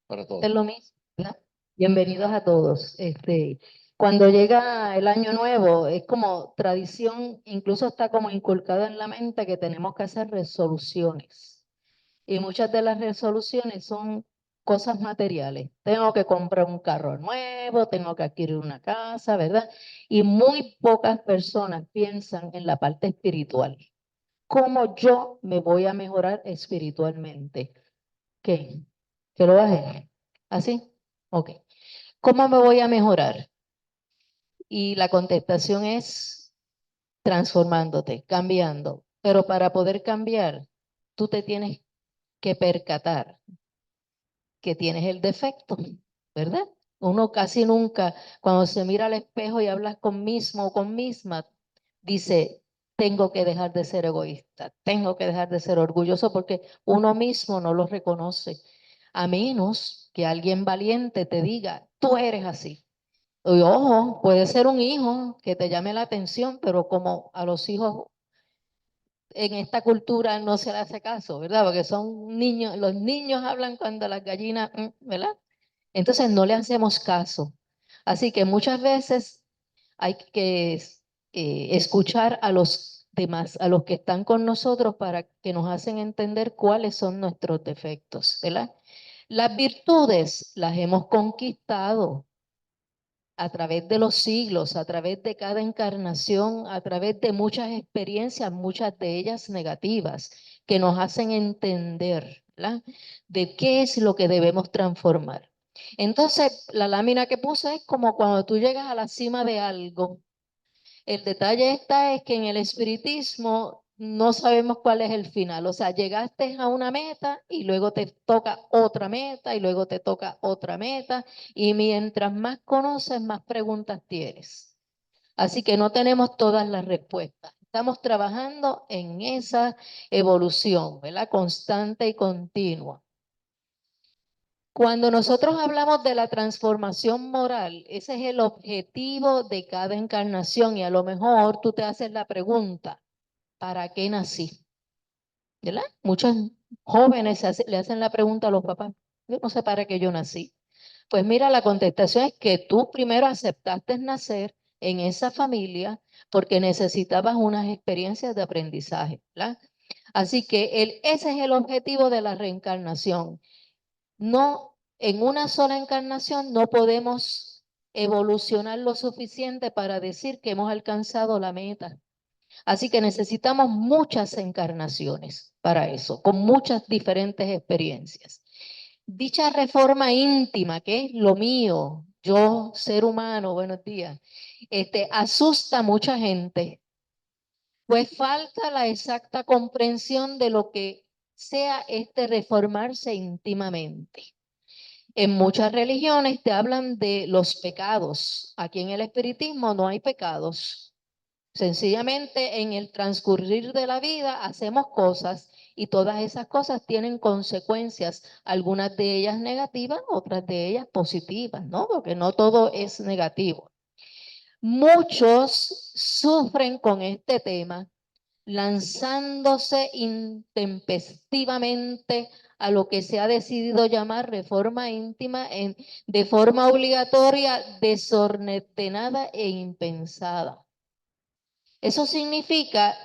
para Es todos. lo mismo, ¿verdad? Bienvenidos a todos. Cuando llega el año nuevo, es como tradición, incluso está como inculcado en la mente que tenemos que hacer resoluciones. Y muchas de las resoluciones son cosas materiales. Tengo que comprar un carro nuevo, tengo que adquirir una casa, ¿verdad? Y muy pocas personas piensan en la parte espiritual. ¿Cómo yo me voy a mejorar espiritualmente? ¿Qué? ¿Que lo bajé? ¿Así? Ok. ¿Cómo me voy a mejorar? Y la contestación es transformándote, cambiando. Pero para poder cambiar, tú te tienes que percatar que tienes el defecto, ¿verdad? Uno casi nunca, cuando se mira al espejo y hablas con mismo o con misma, dice, tengo que dejar de ser egoísta, tengo que dejar de ser orgulloso porque uno mismo no lo reconoce, a menos que alguien valiente te diga, tú eres así. Y ojo, puede ser un hijo que te llame la atención, pero como a los hijos en esta cultura no se le hace caso, ¿verdad? Porque son niños, los niños hablan cuando las gallinas, ¿verdad? Entonces no le hacemos caso. Así que muchas veces hay que escuchar a los demás, a los que están con nosotros para que nos hacen entender cuáles son nuestros defectos, ¿verdad? Las virtudes las hemos conquistado a través de los siglos, a través de cada encarnación, a través de muchas experiencias, muchas de ellas negativas, que nos hacen entender, ¿verdad?, de qué es lo que debemos transformar. Entonces, la lámina que puse es como cuando tú llegas a la cima de algo. El detalle está es que en el espiritismo no sabemos cuál es el final. O sea, llegaste a una meta y luego te toca otra meta y luego te toca otra meta. Y mientras más conoces, más preguntas tienes. Así que no tenemos todas las respuestas. Estamos trabajando en esa evolución, ¿verdad? Constante y continua. Cuando nosotros hablamos de la transformación moral, ese es el objetivo de cada encarnación y a lo mejor tú te haces la pregunta, ¿para qué nací? ¿Verdad? Muchos jóvenes le hacen la pregunta a los papás, yo no sé para qué yo nací. Pues mira, la contestación es que tú primero aceptaste nacer en esa familia porque necesitabas unas experiencias de aprendizaje, ¿verdad? Así que ese es el objetivo de la reencarnación. No, en una sola encarnación no podemos evolucionar lo suficiente para decir que hemos alcanzado la meta. Así que necesitamos muchas encarnaciones para eso, con muchas diferentes experiencias. Dicha reforma íntima, que es lo mío, yo, ser humano, buenos días, asusta a mucha gente, pues falta la exacta comprensión de lo que sea reformarse íntimamente. En muchas religiones te hablan de los pecados. Aquí en el espiritismo no hay pecados. Sencillamente en el transcurrir de la vida hacemos cosas y todas esas cosas tienen consecuencias, algunas de ellas negativas, otras de ellas positivas, ¿no? Porque no todo es negativo. Muchos sufren con este tema lanzándose intempestivamente a lo que se ha decidido llamar reforma íntima de forma obligatoria, desordenada e impensada. Eso significa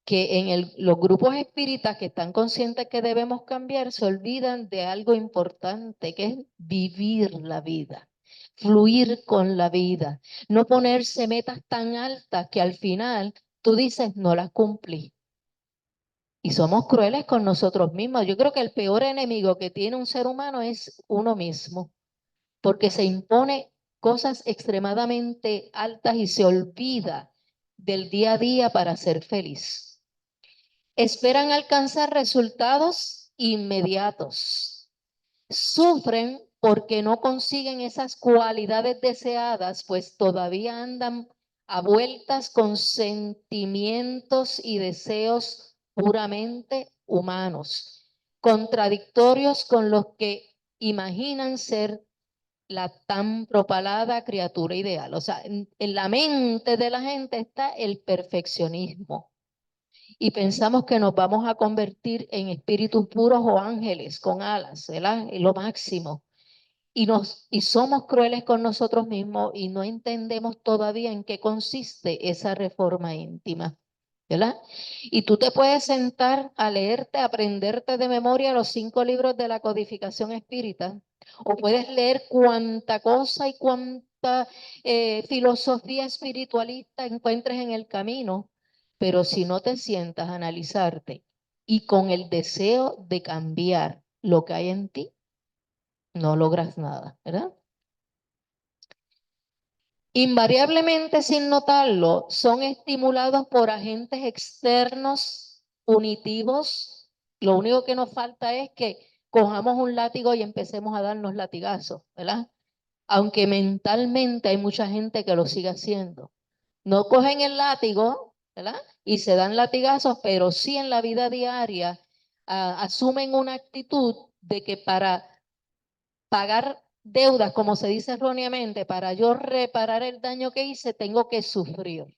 que en los grupos espíritas que están conscientes que debemos cambiar, se olvidan de algo importante, que es vivir la vida, fluir con la vida, no ponerse metas tan altas que al final tú dices no las cumplí. Y somos crueles con nosotros mismos. Yo creo que el peor enemigo que tiene un ser humano es uno mismo, porque se impone cosas extremadamente altas y se olvida del día a día para ser feliz. Esperan alcanzar resultados inmediatos. Sufren porque no consiguen esas cualidades deseadas, pues todavía andan a vueltas con sentimientos y deseos puramente humanos, contradictorios con los que imaginan ser la tan propalada criatura ideal. O sea, en la mente de la gente está el perfeccionismo y pensamos que nos vamos a convertir en espíritus puros o ángeles con alas, ¿verdad? Es lo máximo. y somos crueles con nosotros mismos y no entendemos todavía en qué consiste esa reforma íntima, ¿verdad? Y tú te puedes sentar a leerte, a aprenderte de memoria los 5 libros de la codificación espírita, o puedes leer cuánta cosa y cuánta filosofía espiritualista encuentres en el camino, pero si no te sientas a analizarte y con el deseo de cambiar lo que hay en ti, no logras nada, ¿verdad? Invariablemente, sin notarlo, son estimulados por agentes externos punitivos. Lo único que nos falta es que cojamos un látigo y empecemos a darnos latigazos, ¿verdad? Aunque mentalmente hay mucha gente que lo sigue haciendo. No cogen el látigo, ¿verdad? Y se dan latigazos, pero sí en la vida diaria asumen una actitud de que para pagar deudas, como se dice erróneamente, para yo reparar el daño que hice, tengo que sufrir.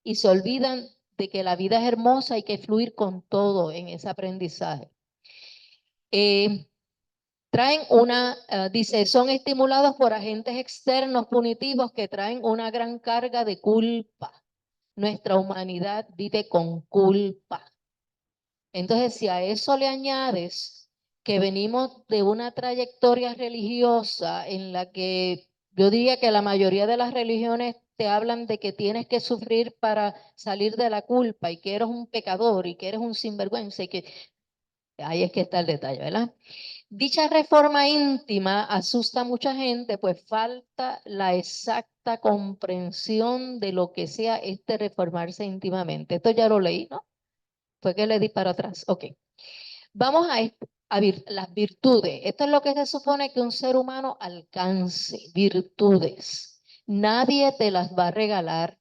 Y se olvidan de que la vida es hermosa, hay que fluir con todo en ese aprendizaje. Traen dice, son estimulados por agentes externos punitivos que traen una gran carga de culpa. Nuestra humanidad vive con culpa. Entonces, si a eso le añades que venimos de una trayectoria religiosa en la que yo diría que la mayoría de las religiones te hablan de que tienes que sufrir para salir de la culpa y que eres un pecador y que eres un sinvergüenza y que ahí es que está el detalle, ¿verdad? Dicha reforma íntima asusta a mucha gente, pues falta la exacta comprensión de lo que sea este reformarse íntimamente. Esto ya lo leí, ¿no? Fue que le di para atrás. Ok. Vamos a las virtudes. Esto es lo que se supone que un ser humano alcance, virtudes. Nadie te las va a regalar.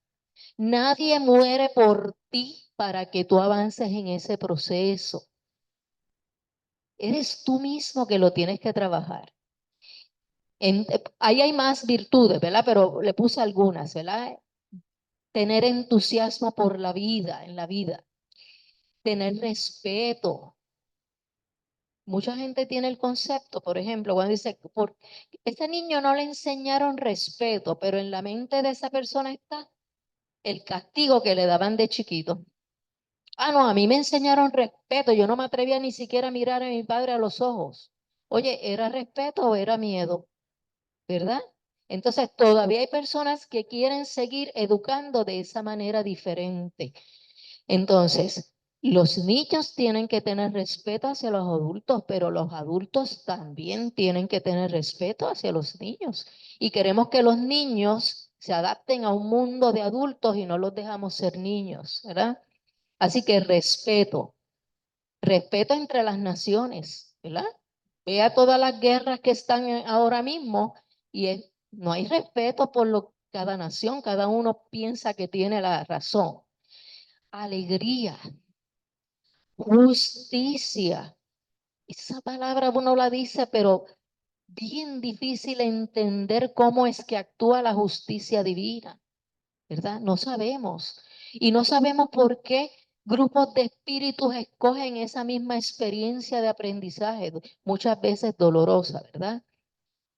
Nadie muere por ti para que tú avances en ese proceso. Eres tú mismo que lo tienes que trabajar. Ahí hay más virtudes, ¿verdad? Pero le puse algunas, ¿verdad? Tener entusiasmo por la vida, en la vida. Tener respeto. Mucha gente tiene el concepto, por ejemplo, cuando dice, por este niño no le enseñaron respeto, pero en la mente de esa persona está el castigo que le daban de chiquito. Ah, no, a mí me enseñaron respeto, yo no me atrevía ni siquiera a mirar a mi padre a los ojos. Oye, ¿era respeto o era miedo? ¿Verdad? Entonces, todavía hay personas que quieren seguir educando de esa manera diferente. Entonces, los niños tienen que tener respeto hacia los adultos, pero los adultos también tienen que tener respeto hacia los niños. Y queremos que los niños se adapten a un mundo de adultos y no los dejamos ser niños, ¿verdad? Así que respeto, respeto entre las naciones, ¿verdad? Vea todas las guerras que están ahora mismo y no hay respeto por cada nación, cada uno piensa que tiene la razón. Alegría, justicia. Esa palabra uno la dice, pero bien difícil entender cómo es que actúa la justicia divina, ¿verdad? No sabemos. Y no sabemos por qué grupos de espíritus escogen esa misma experiencia de aprendizaje, muchas veces dolorosa, ¿verdad?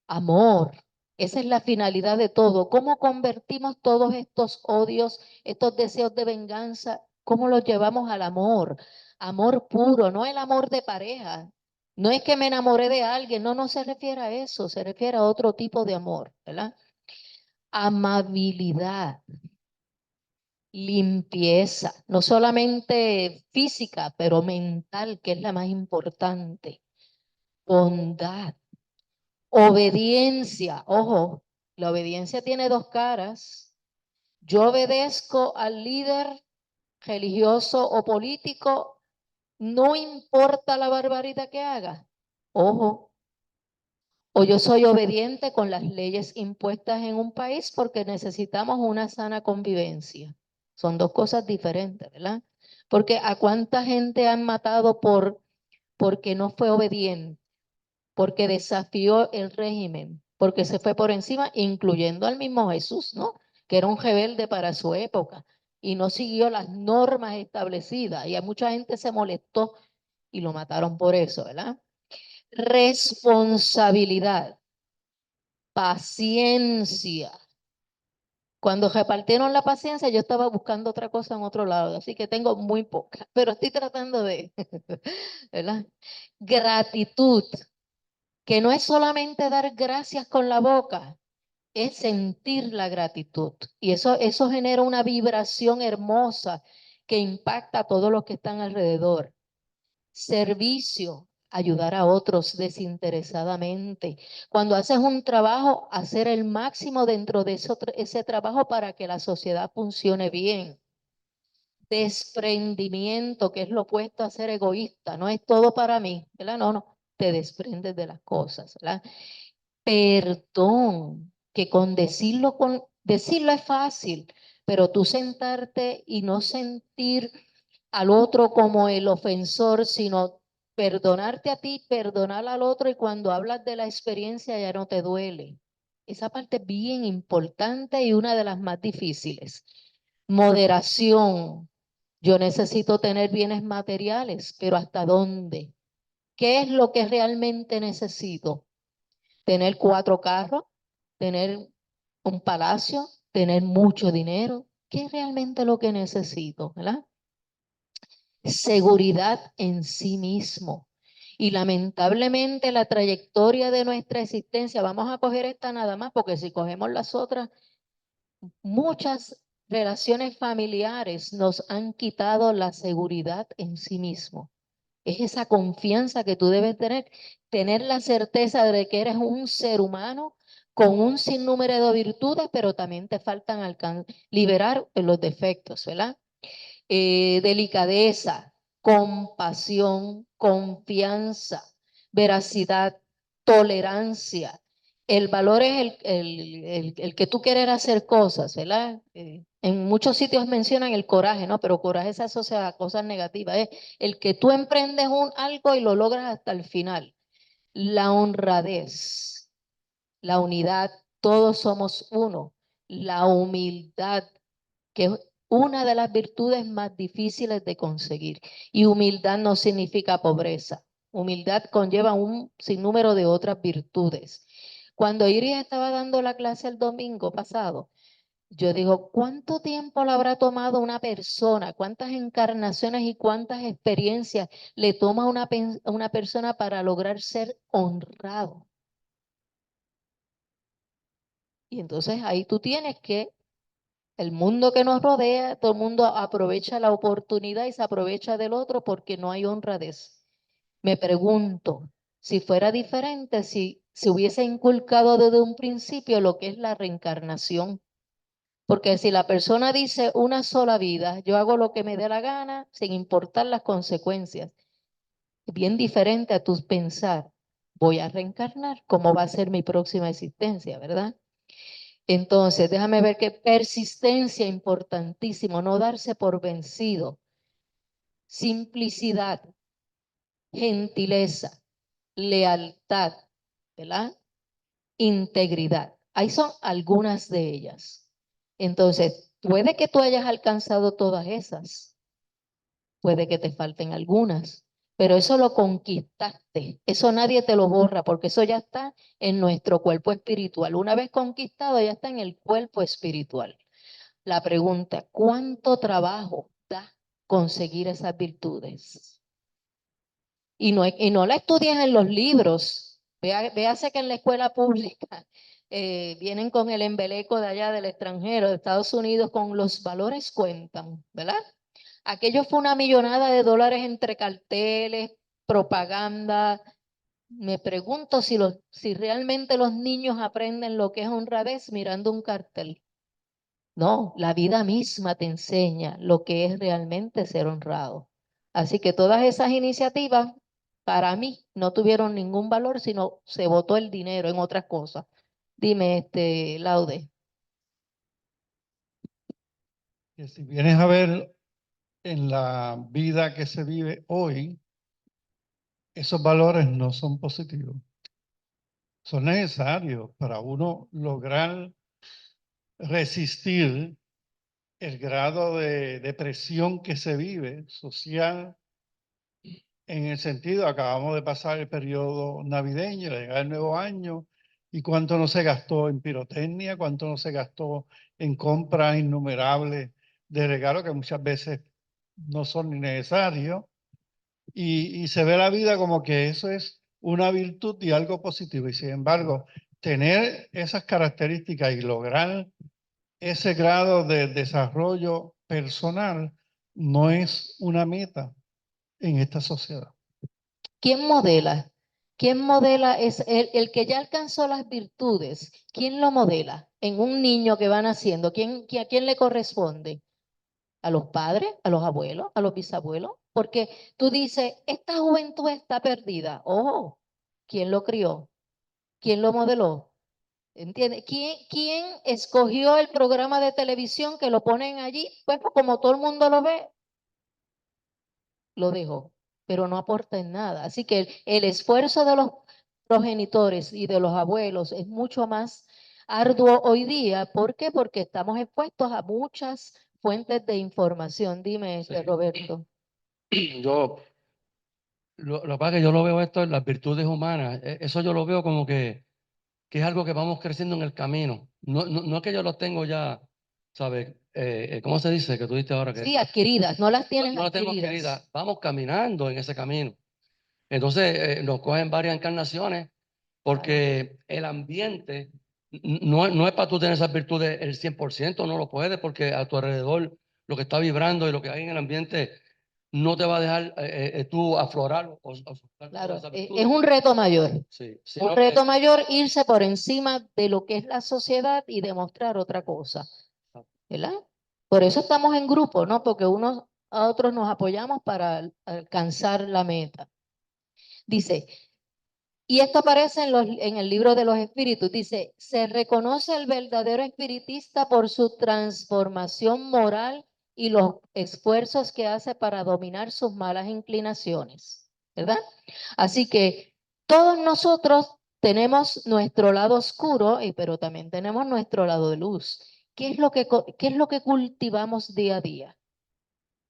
Amor. Esa es la finalidad de todo. ¿Cómo convertimos todos estos odios, estos deseos de venganza? ¿Cómo los llevamos al amor? Amor puro, no el amor de pareja. No es que me enamoré de alguien, no, no se refiere a eso, se refiere a otro tipo de amor, ¿verdad? Amabilidad, limpieza, no solamente física, pero mental, que es la más importante. Bondad. Obediencia, ojo, la obediencia tiene dos caras. Yo obedezco al líder religioso o político, no importa la barbaridad que haga. Ojo, o yo soy obediente con las leyes impuestas en un país porque necesitamos una sana convivencia. Son dos cosas diferentes, ¿verdad? Porque a cuánta gente han matado porque no fue obediente, porque desafió el régimen, porque se fue por encima, incluyendo al mismo Jesús, ¿no? Que era un rebelde para su época y no siguió las normas establecidas. Y a mucha gente se molestó y lo mataron por eso, ¿verdad? Responsabilidad. paciencia. Cuando repartieron la paciencia, yo estaba buscando otra cosa en otro lado, así que tengo muy poca, pero estoy tratando de, ¿verdad? Gratitud, que no es solamente dar gracias con la boca, es sentir la gratitud. Y eso genera una vibración hermosa que impacta a todos los que están alrededor. Servicio, ayudar a otros desinteresadamente. Cuando haces un trabajo, hacer el máximo dentro de ese trabajo para que la sociedad funcione bien. Desprendimiento, que es lo opuesto a ser egoísta, no es todo para mí, ¿verdad? No, no, te desprendes de las cosas, ¿verdad? Perdón, que decirlo es fácil, pero tú sentarte y no sentir al otro como el ofensor, sino perdonarte a ti, perdonar al otro, y cuando hablas de la experiencia ya no te duele. Esa parte es bien importante y una de las más difíciles. Moderación. Yo necesito tener bienes materiales, pero ¿hasta dónde? ¿Qué es lo que realmente necesito? ¿Tener 4 carros? ¿Tener un palacio? ¿Tener mucho dinero? ¿Qué es realmente lo que necesito? ¿Verdad? Seguridad en sí mismo. Y lamentablemente la trayectoria de nuestra existencia, vamos a coger esta nada más, porque si cogemos las otras, muchas relaciones familiares nos han quitado la seguridad en sí mismo. Es esa confianza que tú debes tener la certeza de que eres un ser humano con un sinnúmero de virtudes, pero también te faltan liberar los defectos, ¿verdad? Delicadeza, compasión, confianza, veracidad, tolerancia. El valor es el que tú quieres hacer cosas, ¿verdad? En muchos sitios mencionan el coraje, ¿no? Pero coraje se asocia a cosas negativas. Es el que tú emprendes algo y lo logras hasta el final. La honradez, la unidad, todos somos uno. La humildad, que es una de las virtudes más difíciles de conseguir. Y humildad no significa pobreza. Humildad conlleva un sinnúmero de otras virtudes. Cuando Iris estaba dando la clase el domingo pasado, yo digo, ¿cuánto tiempo le habrá tomado a una persona? ¿Cuántas encarnaciones y cuántas experiencias le toma a una persona para lograr ser honrado? Y entonces ahí tú tienes que el mundo que nos rodea, todo el mundo aprovecha la oportunidad y se aprovecha del otro porque no hay honradez. Me pregunto, si fuera diferente, si se hubiese inculcado desde un principio lo que es la reencarnación. Porque si la persona dice una sola vida, yo hago lo que me dé la gana sin importar las consecuencias. Es bien diferente a tu pensar, voy a reencarnar, ¿cómo va a ser mi próxima existencia, verdad? Entonces, déjame ver qué persistencia, importantísimo, no darse por vencido, simplicidad, gentileza, lealtad, ¿verdad? Integridad. Ahí son algunas de ellas. Entonces, puede que tú hayas alcanzado todas esas, puede que te falten algunas, pero eso lo conquistaste, eso nadie te lo borra porque eso ya está en nuestro cuerpo espiritual. Una vez conquistado, ya está en el cuerpo espiritual. La pregunta, ¿cuánto trabajo da conseguir esas virtudes? Y no la estudias en los libros. Véase que en la escuela pública vienen con el embeleco de allá del extranjero, de Estados Unidos, con los valores cuentan, ¿verdad? Aquello fue una millonada de dólares entre carteles, propaganda. Me pregunto si realmente los niños aprenden lo que es honradez mirando un cartel. No, la vida misma te enseña lo que es realmente ser honrado. Así que todas esas iniciativas, para mí, no tuvieron ningún valor, sino se botó el dinero en otras cosas. Dime, Laude. Que si vienes a ver en la vida que se vive hoy, esos valores no son positivos. Son necesarios para uno lograr resistir el grado de depresión que se vive social. En el sentido, acabamos de pasar el periodo navideño, la llegada del nuevo año, ¿Y cuánto no se gastó en pirotecnia? ¿Cuánto no se gastó en compras innumerables de regalos que muchas veces no son ni necesarios? Y se ve la vida como que eso es una virtud y algo positivo. Y sin embargo, tener esas características y lograr ese grado de desarrollo personal no es una meta en esta sociedad. ¿Quién modela? ¿Quién modela es el que ya alcanzó las virtudes? ¿Quién lo modela? En un niño que va naciendo, ¿a quién le corresponde? ¿A los padres, a los abuelos, a los bisabuelos? Porque tú dices, esta juventud está perdida. Ojo, ¿quién lo crió? ¿Quién lo modeló? ¿Entiendes? ¿Quién escogió el programa de televisión que lo ponen allí? Pues como todo el mundo lo ve, lo dejó, pero no aporta en nada. Así que el esfuerzo de los progenitores y de los abuelos es mucho más arduo hoy día. ¿Por qué? Porque estamos expuestos a muchas fuentes de información. Dime, Sí. Roberto. Yo, lo que pasa es que yo lo veo esto en las virtudes humanas. Eso yo lo veo como que es algo que vamos creciendo en el camino. No es que yo lo tengo ya, ¿sabes? ¿Cómo se dice? Que tú dijiste ahora que Sí, adquiridas, no las tienes no lo tengo adquiridas. adquirida. Vamos caminando en ese camino. Entonces, nos cogen varias encarnaciones porque el ambiente no es para tú tener esas virtudes el 100%, no lo puedes porque a tu alrededor lo que está vibrando y lo que hay en el ambiente no te va a dejar tú aflorar o soltar Claro, todas esas es virtudes. un reto mayor. Sí, Un sino reto mayor irse por encima de lo que es la sociedad y demostrar otra cosa, ¿verdad? Por eso estamos en grupo, ¿no? Porque unos a otros nos apoyamos para alcanzar la meta. Dice, y esto aparece en el libro de los espíritus, dice, se reconoce el verdadero espiritista por su transformación moral y los esfuerzos que hace para dominar sus malas inclinaciones, ¿verdad? Así que todos nosotros tenemos nuestro lado oscuro, pero también tenemos nuestro lado de luz. ¿Qué es lo que cultivamos día a día?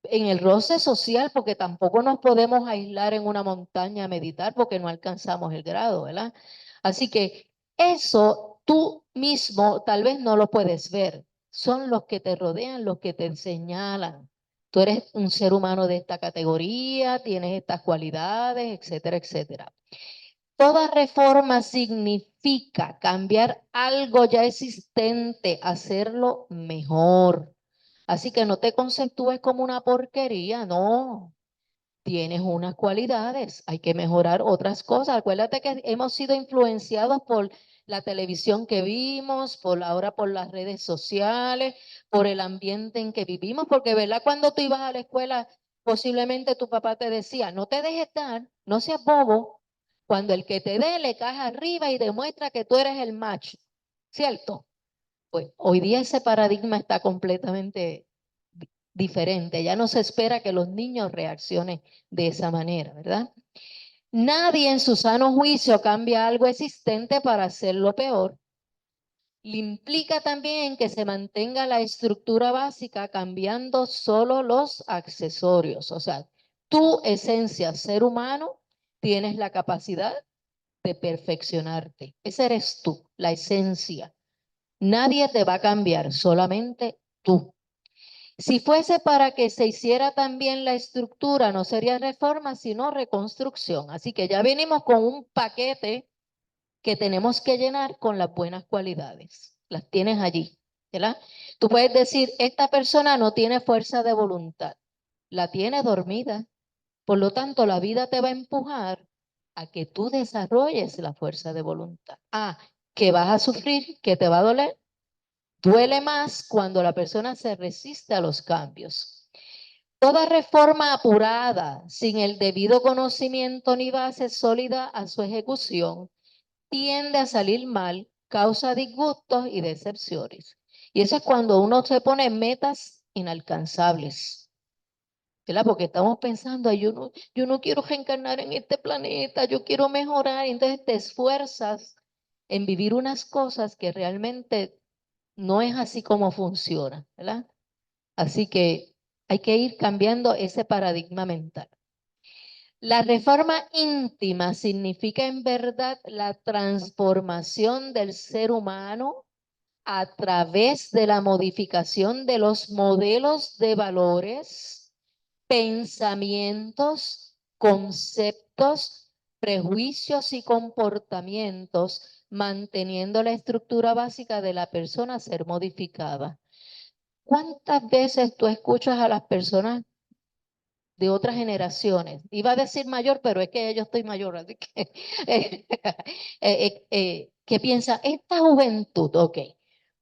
En el roce social, porque tampoco nos podemos aislar en una montaña a meditar porque no alcanzamos el grado, ¿verdad? Así que eso tú mismo tal vez no lo puedes ver. Son los que te rodean, los que te señalan. Tú eres un ser humano de esta categoría, tienes estas cualidades, etcétera, etcétera. Toda reforma significa cambiar algo ya existente, hacerlo mejor. Así que no te conceptúes como una porquería, no. Tienes unas cualidades, hay que mejorar otras cosas. Acuérdate que hemos sido influenciados por la televisión que vimos, ahora por las redes sociales, por el ambiente en que vivimos, porque ¿verdad? Cuando tú ibas a la escuela, posiblemente tu papá te decía, no te dejes dar, no seas bobo, cuando el que te dé le caes arriba y demuestra que tú eres el macho, ¿cierto? Pues hoy día ese paradigma está completamente diferente. Ya no se espera que los niños reaccionen de esa manera, ¿verdad? Nadie en su sano juicio cambia algo existente para hacerlo peor. Implica también que se mantenga la estructura básica cambiando solo los accesorios. O sea, tu esencia, ser humano, tienes la capacidad de perfeccionarte. Ese eres tú, la esencia. Nadie te va a cambiar, solamente tú. Si fuese para que se hiciera también la estructura, no sería reforma, sino reconstrucción. Así que ya venimos con un paquete que tenemos que llenar con las buenas cualidades. Las tienes allí, ¿verdad? Tú puedes decir, esta persona no tiene fuerza de voluntad, la tiene dormida. Por lo tanto, la vida te va a empujar a que tú desarrolles la fuerza de voluntad. Ah, que vas a sufrir, que te va a doler. Duele más cuando la persona se resiste a los cambios. Toda reforma apurada, sin el debido conocimiento ni base sólida a su ejecución, tiende a salir mal, causa disgustos y decepciones. Y eso es cuando uno se pone metas inalcanzables, ¿verdad? Porque estamos pensando, yo no quiero reencarnar en este planeta, yo quiero mejorar, y entonces te esfuerzas en vivir unas cosas que realmente no es así como funciona, ¿verdad? Así que hay que ir cambiando ese paradigma mental. La reforma íntima significa en verdad la transformación del ser humano a través de la modificación de los modelos de valores, pensamientos, conceptos, prejuicios y comportamientos, manteniendo la estructura básica de la persona a ser modificada. ¿Cuántas veces tú escuchas a las personas de otras generaciones? Iba a decir mayor, pero es que yo estoy mayor, así que, que piensa, esta juventud, ok,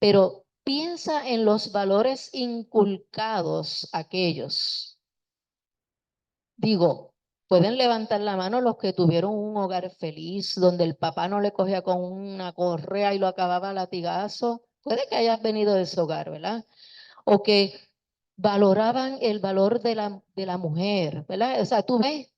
pero piensa en los valores inculcados aquellos. Digo, pueden levantar la mano los que tuvieron un hogar feliz, donde el papá no le cogía con una correa y lo acababa a latigazo. Puede que hayas venido de ese hogar, ¿verdad? O que valoraban el valor de la mujer, ¿verdad? O sea, tú ves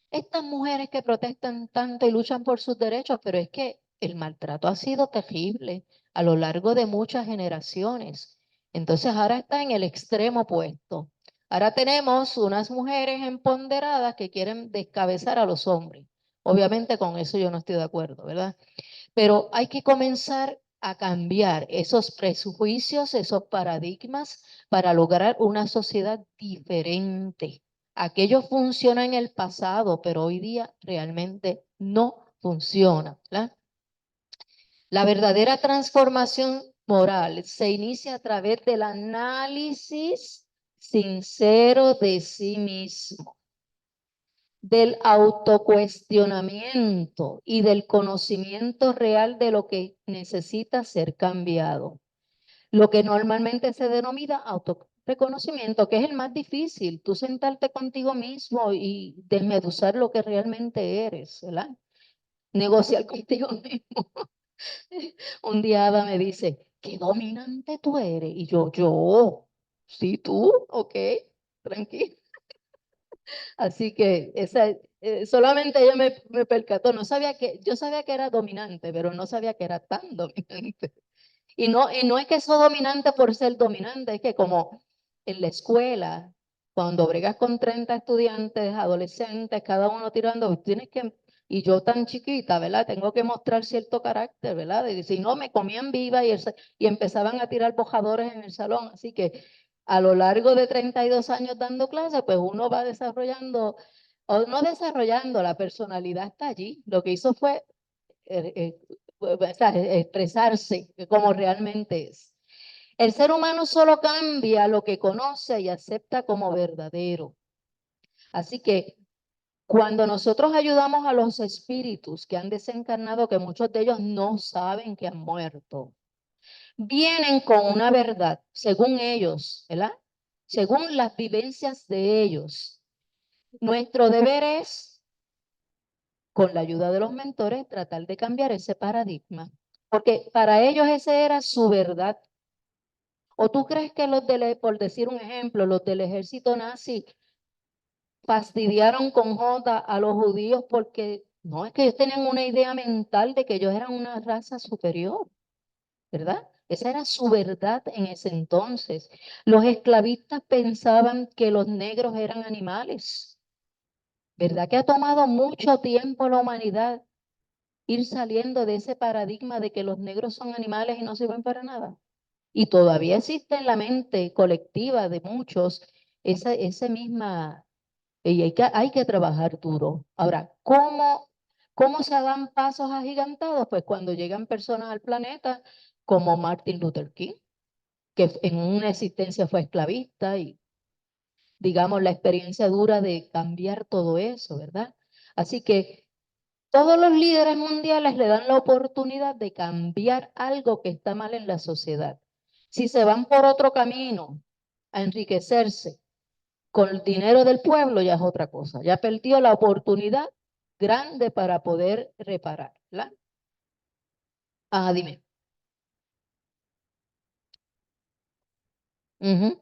estas mujeres que protestan tanto y luchan por sus derechos, pero es que el maltrato ha sido terrible a lo largo de muchas generaciones. Entonces ahora está en el extremo opuesto. Ahora tenemos unas mujeres empoderadas que quieren descabezar a los hombres. Obviamente con eso yo no estoy de acuerdo, ¿verdad? Pero hay que comenzar a cambiar esos prejuicios, esos paradigmas para lograr una sociedad diferente. Aquello funciona en el pasado, pero hoy día realmente no funciona, ¿verdad? La verdadera transformación moral se inicia a través del análisis sincero de sí mismo, del autocuestionamiento y del conocimiento real de lo que necesita ser cambiado. Lo que normalmente se denomina autorreconocimiento, que es el más difícil, tú sentarte contigo mismo y desmeduzar lo que realmente eres, ¿verdad? Negociar contigo mismo. Un día Ada me dice, qué dominante tú eres. Y sí, tú, ok, tranquilo. Así que solamente ella me percató, yo sabía que era dominante, pero no sabía que era tan dominante. Y no es que soy dominante por ser dominante, es que como en la escuela, cuando bregas con 30 estudiantes, adolescentes, cada uno tirando, y yo tan chiquita, ¿verdad? Tengo que mostrar cierto carácter, ¿verdad? Y si no, me comían viva y empezaban a tirar bojadores en el salón. Así que a lo largo de 32 años dando clases, pues uno va desarrollando, o no desarrollando, la personalidad está allí. Lo que hizo fue o sea, expresarse como realmente es. El ser humano solo cambia lo que conoce y acepta como verdadero. Así que cuando nosotros ayudamos a los espíritus que han desencarnado, que muchos de ellos no saben que han muerto, vienen con una verdad, según ellos, ¿verdad? Según las vivencias de ellos. Nuestro deber es, con la ayuda de los mentores, tratar de cambiar ese paradigma, porque para ellos esa era su verdad. ¿O tú crees que por decir un ejemplo, los del ejército nazi fastidiaron con J a los judíos porque no, es que ellos tenían una idea mental de que ellos eran una raza superior, ¿verdad? Esa era su verdad en ese entonces. Los esclavistas pensaban que los negros eran animales. ¿Verdad que ha tomado mucho tiempo la humanidad ir saliendo de ese paradigma de que los negros son animales y no sirven para nada? Y todavía existe en la mente colectiva de muchos esa misma, y hay que trabajar duro. Ahora, ¿cómo se dan pasos agigantados? Pues cuando llegan personas al planeta como Martin Luther King, que en una existencia fue esclavista y digamos la experiencia dura de cambiar todo eso, ¿verdad? Así que todos los líderes mundiales le dan la oportunidad de cambiar algo que está mal en la sociedad. Si se van por otro camino a enriquecerse con el dinero del pueblo, ya es otra cosa. Ya perdió la oportunidad grande para poder reparar, ¿verdad? Dime. Ujú.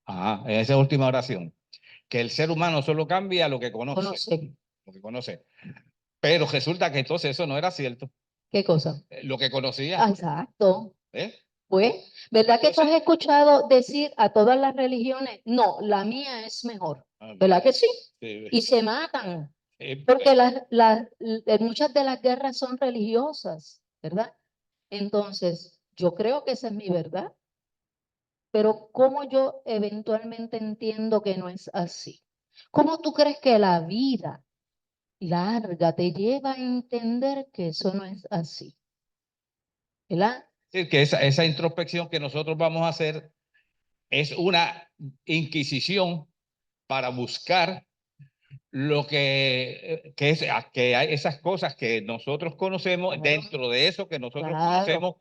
En esa última oración, que el ser humano solo cambia lo que conoce, Conoce. lo que conoce. Pero resulta que entonces eso no era cierto, ¿Qué cosa? lo que conocía, Exacto. ¿eh? Pues, ¿verdad que tú has escuchado decir a todas las religiones, no, la mía es mejor? ¿verdad que sí? Sí, Y se matan, eh, porque muchas de las guerras son religiosas, ¿verdad? Entonces, yo creo que esa es mi verdad, pero ¿cómo yo eventualmente entiendo que no es así? ¿Cómo tú crees que la vida larga te lleva a entender que eso no es así? ¿Verdad? decir, que esa introspección que nosotros vamos a hacer es una inquisición para buscar lo que hay esas cosas que nosotros conocemos, Claro. dentro de eso que nosotros Claro. conocemos,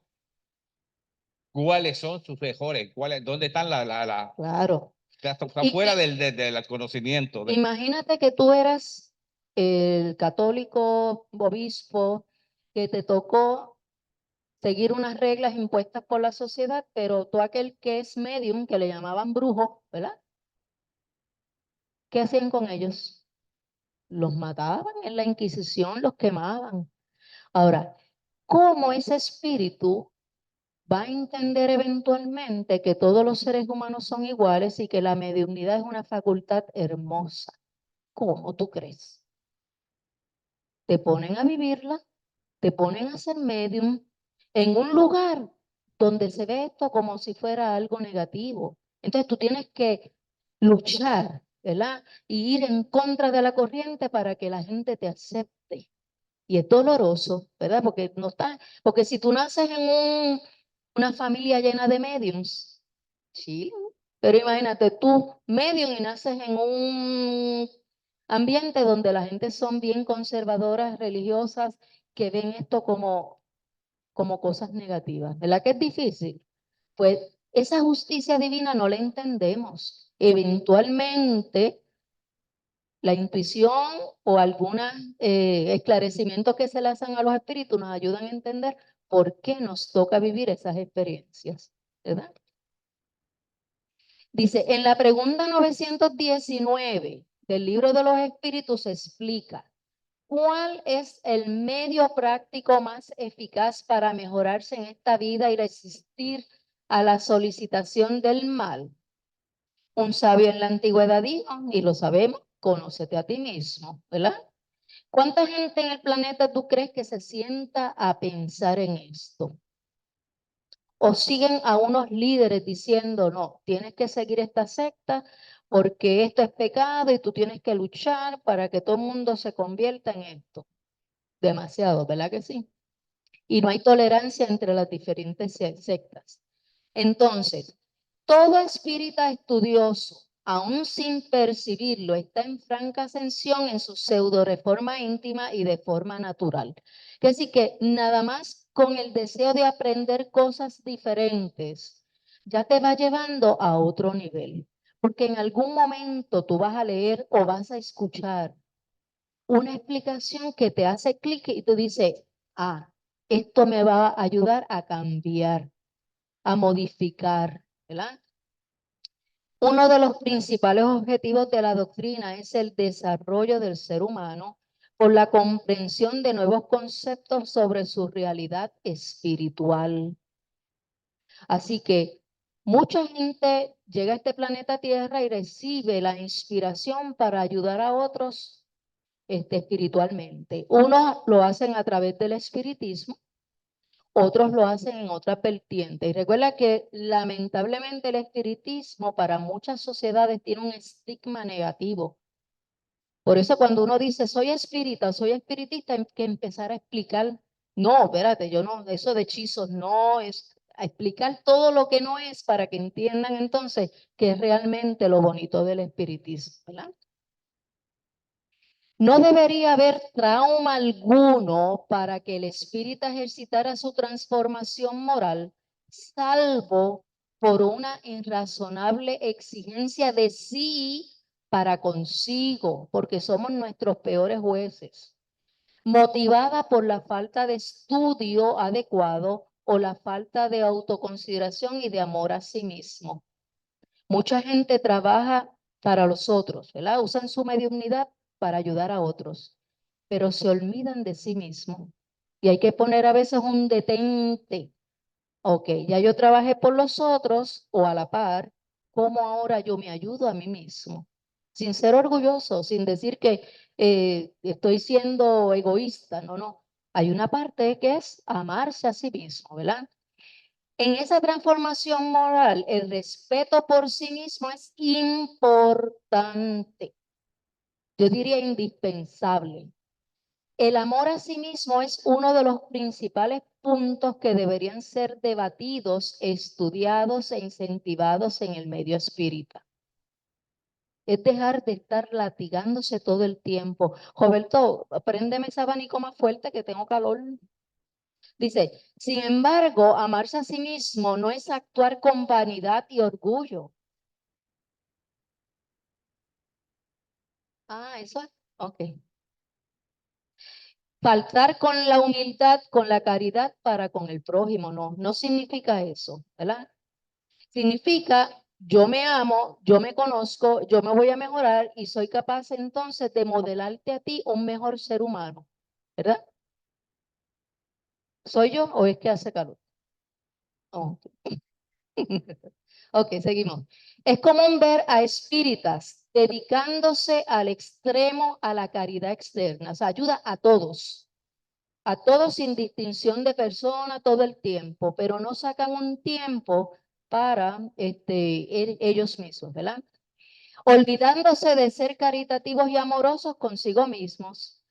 cuáles son sus mejores, dónde están Claro. está Y- fuera y- del conocimiento. Imagínate que tú eras el católico obispo que te tocó seguir unas reglas impuestas por la sociedad, pero tú aquel que es medium, que le llamaban brujo, ¿verdad? ¿Qué hacían con ellos? Los mataban en la Inquisición, los quemaban. Ahora, ¿cómo ese espíritu va a entender eventualmente que todos los seres humanos son iguales y que la mediunidad es una facultad hermosa? ¿Cómo tú crees? Te ponen a vivirla, te ponen a ser medium en un lugar donde se ve esto como si fuera algo negativo. Entonces tú tienes que luchar, ¿verdad? Y ir en contra de la corriente para que la gente te acepte. Y es doloroso, ¿verdad? Porque no está, porque si tú naces en una familia llena de mediums, sí, pero imagínate tú, medium, y naces en un ambiente donde la gente son bien conservadoras, religiosas, que ven esto como cosas negativas. ¿Verdad que es difícil? Pues esa justicia divina no la entendemos. Eventualmente, la intuición o algunos esclarecimientos que se le hacen a los espíritus nos ayudan a entender por qué nos toca vivir esas experiencias, ¿verdad? Dice, en la pregunta 919 del libro de los espíritus se explica cuál es el medio práctico más eficaz para mejorarse en esta vida y resistir a la solicitación del mal. Un sabio en la antigüedad dijo, y lo sabemos, conócete a ti mismo, ¿verdad? ¿Cuánta gente en el planeta tú crees que se sienta a pensar en esto? ¿O siguen a unos líderes diciendo, no, tienes que seguir esta secta porque esto es pecado y tú tienes que luchar para que todo el mundo se convierta en esto? Demasiado, ¿verdad que sí? Y no hay tolerancia entre las diferentes sectas. Entonces, todo espírita estudioso, aún sin percibirlo, está en franca ascensión en su pseudo reforma íntima y de forma natural. Que así que nada más con el deseo de aprender cosas diferentes, ya te va llevando a otro nivel. Porque en algún momento tú vas a leer o vas a escuchar una explicación que te hace clic y tú dices, ah, esto me va a ayudar a cambiar, a modificar, ¿verdad? Uno de los principales objetivos de la doctrina es el desarrollo del ser humano por la comprensión de nuevos conceptos sobre su realidad espiritual. Así que mucha gente llega a este planeta Tierra y recibe la inspiración para ayudar a otros espiritualmente. Unos lo hacen a través del espiritismo, otros lo hacen en otra vertiente. Y recuerda que lamentablemente el espiritismo para muchas sociedades tiene un estigma negativo. Por eso cuando uno dice soy espírita, soy espiritista, hay que empezar a explicar, no, espérate, yo no, eso de hechizos no es, a explicar todo lo que no es para que entiendan entonces qué es realmente lo bonito del espiritismo, ¿verdad? No debería haber trauma alguno para que el espíritu ejercitara su transformación moral, salvo por una irrazonable exigencia de sí para consigo, porque somos nuestros peores jueces, motivada por la falta de estudio adecuado o la falta de autoconsideración y de amor a sí mismo. Mucha gente trabaja para los otros, ¿verdad? Usan su mediunidad para ayudar a otros, pero se olvidan de sí mismos. Y hay que poner a veces un detente. Ok, ya yo trabajé por los otros o a la par, ¿cómo ahora yo me ayudo a mí mismo? sin ser orgulloso, sin decir que estoy siendo egoísta, no, no. Hay una parte que es amarse a sí mismo, ¿verdad? En esa transformación moral, el respeto por sí mismo es importante. Yo diría indispensable. El amor a sí mismo es uno de los principales puntos que deberían ser debatidos, estudiados e incentivados en el medio espírita. Es dejar de estar latigándose todo el tiempo. Roberto, préndeme ese abanico más fuerte que tengo calor. Dice, sin embargo, amarse a sí mismo no es actuar con vanidad y orgullo. Ah, eso es, ok. Faltar con la humildad, con la caridad para con el prójimo, no significa eso, ¿verdad? Significa, yo me amo, yo me conozco, yo me voy a mejorar y soy capaz entonces de modelarte a ti un mejor ser humano, ¿verdad? ¿Soy yo o es que hace calor? Oh. Ok, seguimos. Es común ver a espíritas dedicándose al extremo a la caridad externa, o sea, ayuda a todos sin distinción de persona todo el tiempo, pero no sacan un tiempo para ellos mismos, ¿verdad? Olvidándose de ser caritativos y amorosos consigo mismos.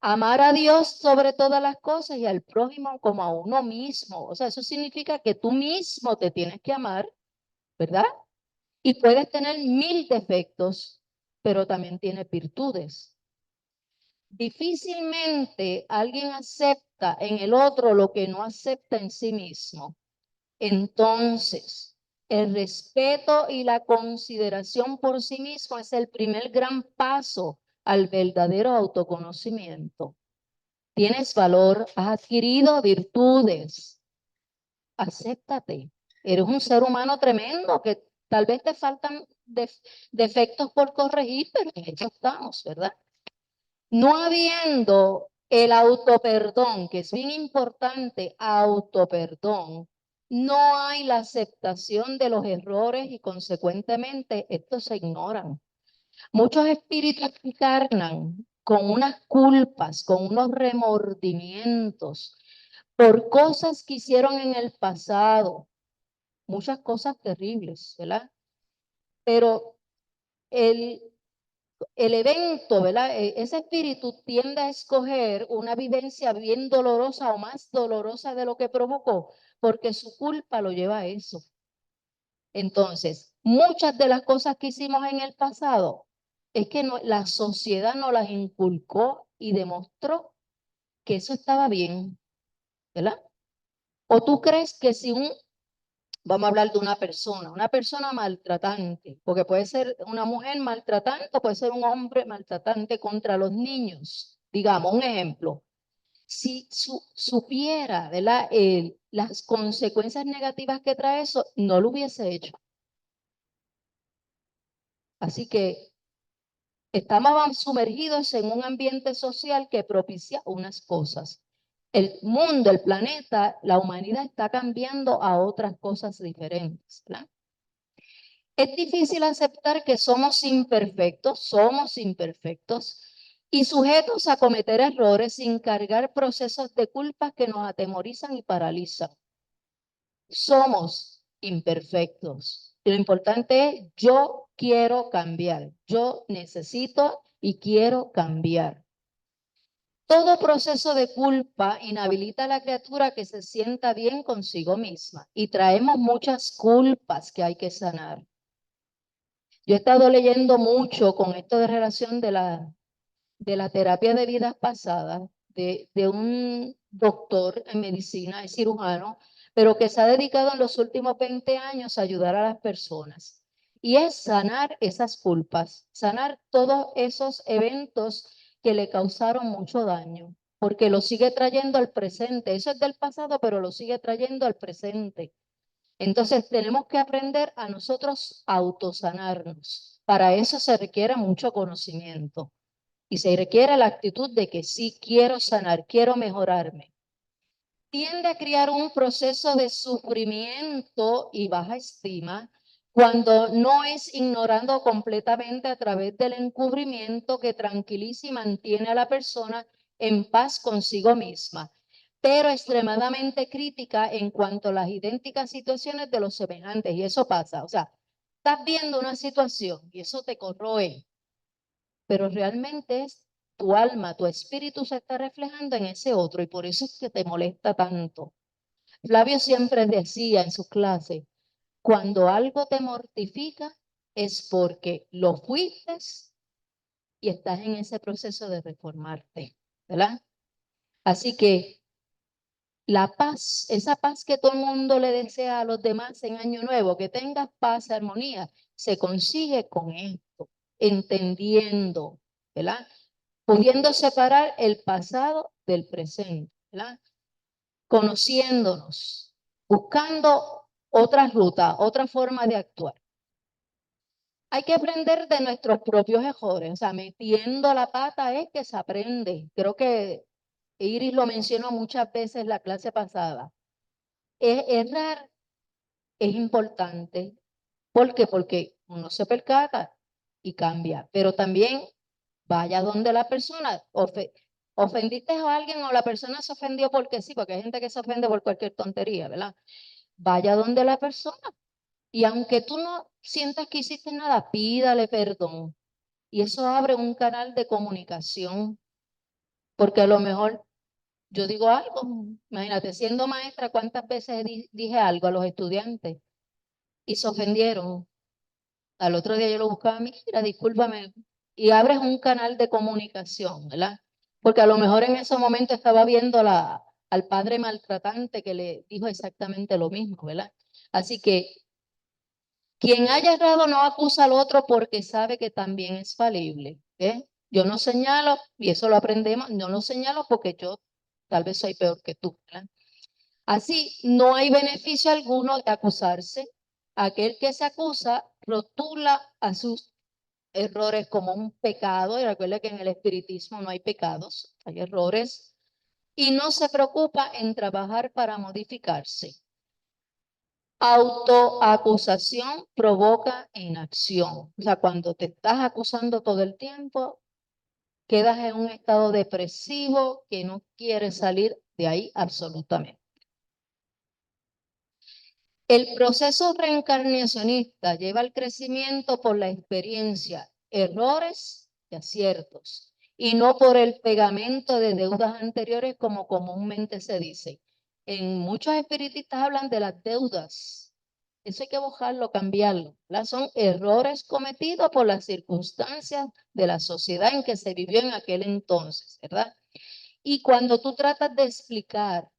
Amar a Dios sobre todas las cosas y al prójimo como a uno mismo. O sea, eso significa que tú mismo te tienes que amar, ¿verdad? Y puedes tener 1000 defectos, pero también tienes virtudes. Difícilmente alguien acepta en el otro lo que no acepta en sí mismo. Entonces, el respeto y la consideración por sí mismo es el primer gran paso al verdadero autoconocimiento. Tienes valor, has adquirido virtudes. Acéptate. Eres un ser humano tremendo que tal vez te faltan defectos por corregir, pero en eso estamos, ¿verdad? No habiendo el autoperdón, que es bien importante, autoperdón, no hay la aceptación de los errores y consecuentemente estos se ignoran. Muchos espíritus encarnan con unas culpas, con unos remordimientos por cosas que hicieron en el pasado, muchas cosas terribles, ¿verdad? Pero el evento, ¿verdad? Ese espíritu tiende a escoger una vivencia bien dolorosa o más dolorosa de lo que provocó, porque su culpa lo lleva a eso. Entonces, muchas de las cosas que hicimos en el pasado es que la sociedad nos las inculcó y demostró que eso estaba bien, ¿verdad? ¿O tú crees que si vamos a hablar de una persona maltratante, porque puede ser una mujer maltratante o puede ser un hombre maltratante contra los niños, digamos, un ejemplo. Si supiera, ¿verdad? Las consecuencias negativas que trae eso, no lo hubiese hecho. Así que estamos sumergidos en un ambiente social que propicia unas cosas. El mundo, el planeta, la humanidad está cambiando a otras cosas diferentes, ¿verdad? Es difícil aceptar que somos imperfectos y sujetos a cometer errores sin cargar procesos de culpa que nos atemorizan y paralizan. Somos imperfectos. Lo importante es yo quiero cambiar, yo necesito y quiero cambiar. Todo proceso de culpa inhabilita a la criatura que se sienta bien consigo misma y traemos muchas culpas que hay que sanar. Yo he estado leyendo mucho con esto de relación de la terapia de vidas pasadas, de un doctor en medicina, es cirujano, pero que se ha dedicado en los últimos 20 años a ayudar a las personas. Y es sanar esas culpas, sanar todos esos eventos que le causaron mucho daño, porque lo sigue trayendo al presente. Eso es del pasado, pero lo sigue trayendo al presente. Entonces tenemos que aprender a nosotros autosanarnos. Para eso se requiere mucho conocimiento y se requiere la actitud de que sí quiero sanar, quiero mejorarme. Tiende a crear un proceso de sufrimiento y baja estima Cuando no es ignorando completamente a través del encubrimiento que tranquiliza y mantiene a la persona en paz consigo misma, pero extremadamente crítica en cuanto a las idénticas situaciones de los semejantes. Y eso pasa, o sea, estás viendo una situación y eso te corroe, pero realmente es tu alma, tu espíritu se está reflejando en ese otro y por eso es que te molesta tanto. Flavio siempre decía en sus clases, cuando algo te mortifica es porque lo fuiste y estás en ese proceso de reformarte, ¿verdad? Así que la paz, esa paz que todo el mundo le desea a los demás en Año Nuevo, que tengas paz, armonía, se consigue con esto, entendiendo, ¿verdad? Pudiendo separar el pasado del presente, ¿verdad? Conociéndonos, buscando otra ruta, otra forma de actuar. Hay que aprender de nuestros propios errores, o sea, metiendo la pata es que se aprende. Creo que Iris lo mencionó muchas veces en la clase pasada. Errar es importante. ¿Por qué? Porque uno se percata y cambia, pero también vaya donde la persona, ofendiste a alguien o la persona se ofendió porque sí, porque hay gente que se ofende por cualquier tontería, ¿verdad? Vaya donde la persona y aunque tú no sientas que hiciste nada, pídale perdón. Y eso abre un canal de comunicación, porque a lo mejor yo digo algo, imagínate, siendo maestra, ¿cuántas veces dije algo a los estudiantes y se ofendieron? Al otro día yo lo buscaba, mira, discúlpame, y abres un canal de comunicación, ¿verdad? Porque a lo mejor en ese momento estaba viendo al padre maltratante que le dijo exactamente lo mismo, ¿verdad? Así que quien haya errado no acusa al otro porque sabe que también es falible. Yo no señalo, y eso lo aprendemos, yo no señalo porque yo tal vez soy peor que tú, ¿verdad? Así, no hay beneficio alguno de acusarse. Aquel que se acusa rotula a sus errores como un pecado, y recuerda que en el espiritismo no hay pecados, hay errores, y no se preocupa en trabajar para modificarse. Autoacusación provoca inacción. O sea, cuando te estás acusando todo el tiempo, quedas en un estado depresivo que no quieres salir de ahí absolutamente. El proceso reencarnacionista lleva al crecimiento por la experiencia, errores y aciertos, y no por el pegamento de deudas anteriores como comúnmente se dice. En muchos espiritistas hablan de las deudas. Eso hay que borrarlo, cambiarlo. Son errores cometidos por las circunstancias de la sociedad en que se vivió en aquel entonces, ¿verdad? Y cuando tú tratas de explicar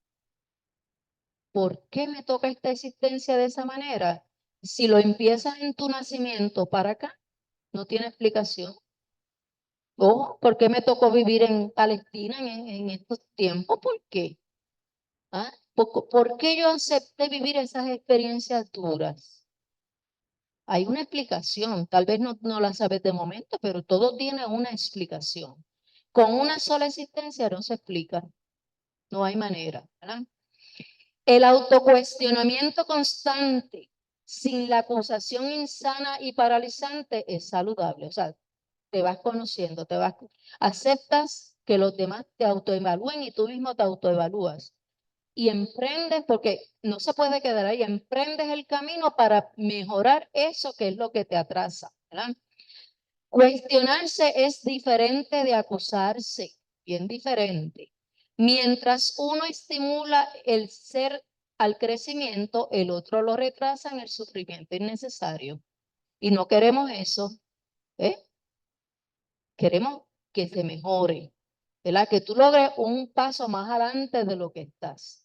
por qué me toca esta existencia de esa manera, si lo empiezas en tu nacimiento para acá, no tiene explicación. O por qué me tocó vivir en Palestina en estos tiempos, ¿por qué? ¿Ah? ¿Por qué yo acepté vivir esas experiencias duras? Hay una explicación, tal vez no la sabes de momento, pero todo tiene una explicación. Con una sola existencia no se explica, no hay manera, ¿verdad? El autocuestionamiento constante, sin la acusación insana y paralizante, es saludable. O sea, te vas conociendo, aceptas que los demás te autoevalúen y tú mismo te autoevalúas. Y emprendes, porque no se puede quedar ahí, emprendes el camino para mejorar eso que es lo que te atrasa, ¿verdad? Cuestionarse es diferente de acusarse, bien diferente. Mientras uno estimula el ser al crecimiento, el otro lo retrasa en el sufrimiento innecesario. Y no queremos eso, ¿eh? Queremos que se mejore, ¿verdad? Que tú logres un paso más adelante de lo que estás.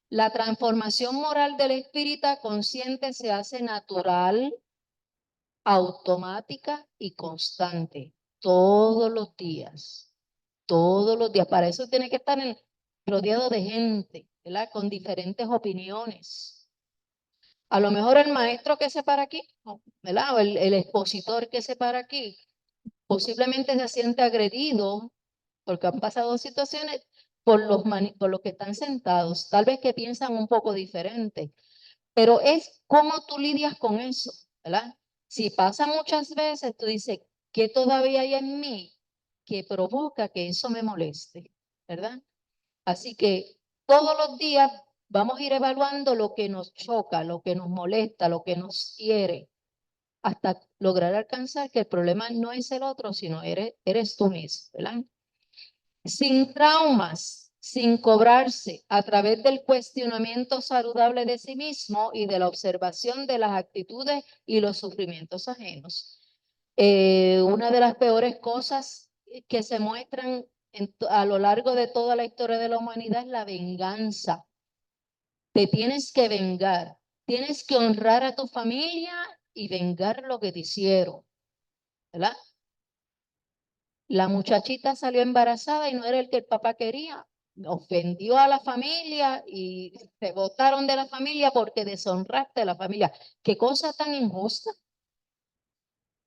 La transformación moral del espíritu consciente se hace natural, automática y constante, todos los días, todos los días. Para eso tiene que estar rodeado de gente, ¿verdad? Con diferentes opiniones. A lo mejor el maestro que se para aquí, ¿verdad? O el expositor que se para aquí, posiblemente se siente agredido porque han pasado situaciones por los que están sentados, tal vez que piensan un poco diferente, pero es cómo tú lidias con eso, ¿verdad? Si pasa muchas veces, tú dices, ¿qué todavía hay en mí que provoca que eso me moleste? ¿Verdad? Así que todos los días vamos a ir evaluando lo que nos choca, lo que nos molesta, lo que nos hiere, hasta lograr alcanzar que el problema no es el otro, sino eres tú mismo, ¿verdad? Sin traumas, sin cobrarse, a través del cuestionamiento saludable de sí mismo y de la observación de las actitudes y los sufrimientos ajenos. Una de las peores cosas que se muestran a lo largo de toda la historia de la humanidad es la venganza. Te tienes que vengar, tienes que honrar a tu familia y vengar lo que te hicieron, ¿verdad? La muchachita salió embarazada y no era el que el papá quería. Ofendió a la familia y te botaron de la familia porque deshonraste a la familia. Qué cosa tan injusta,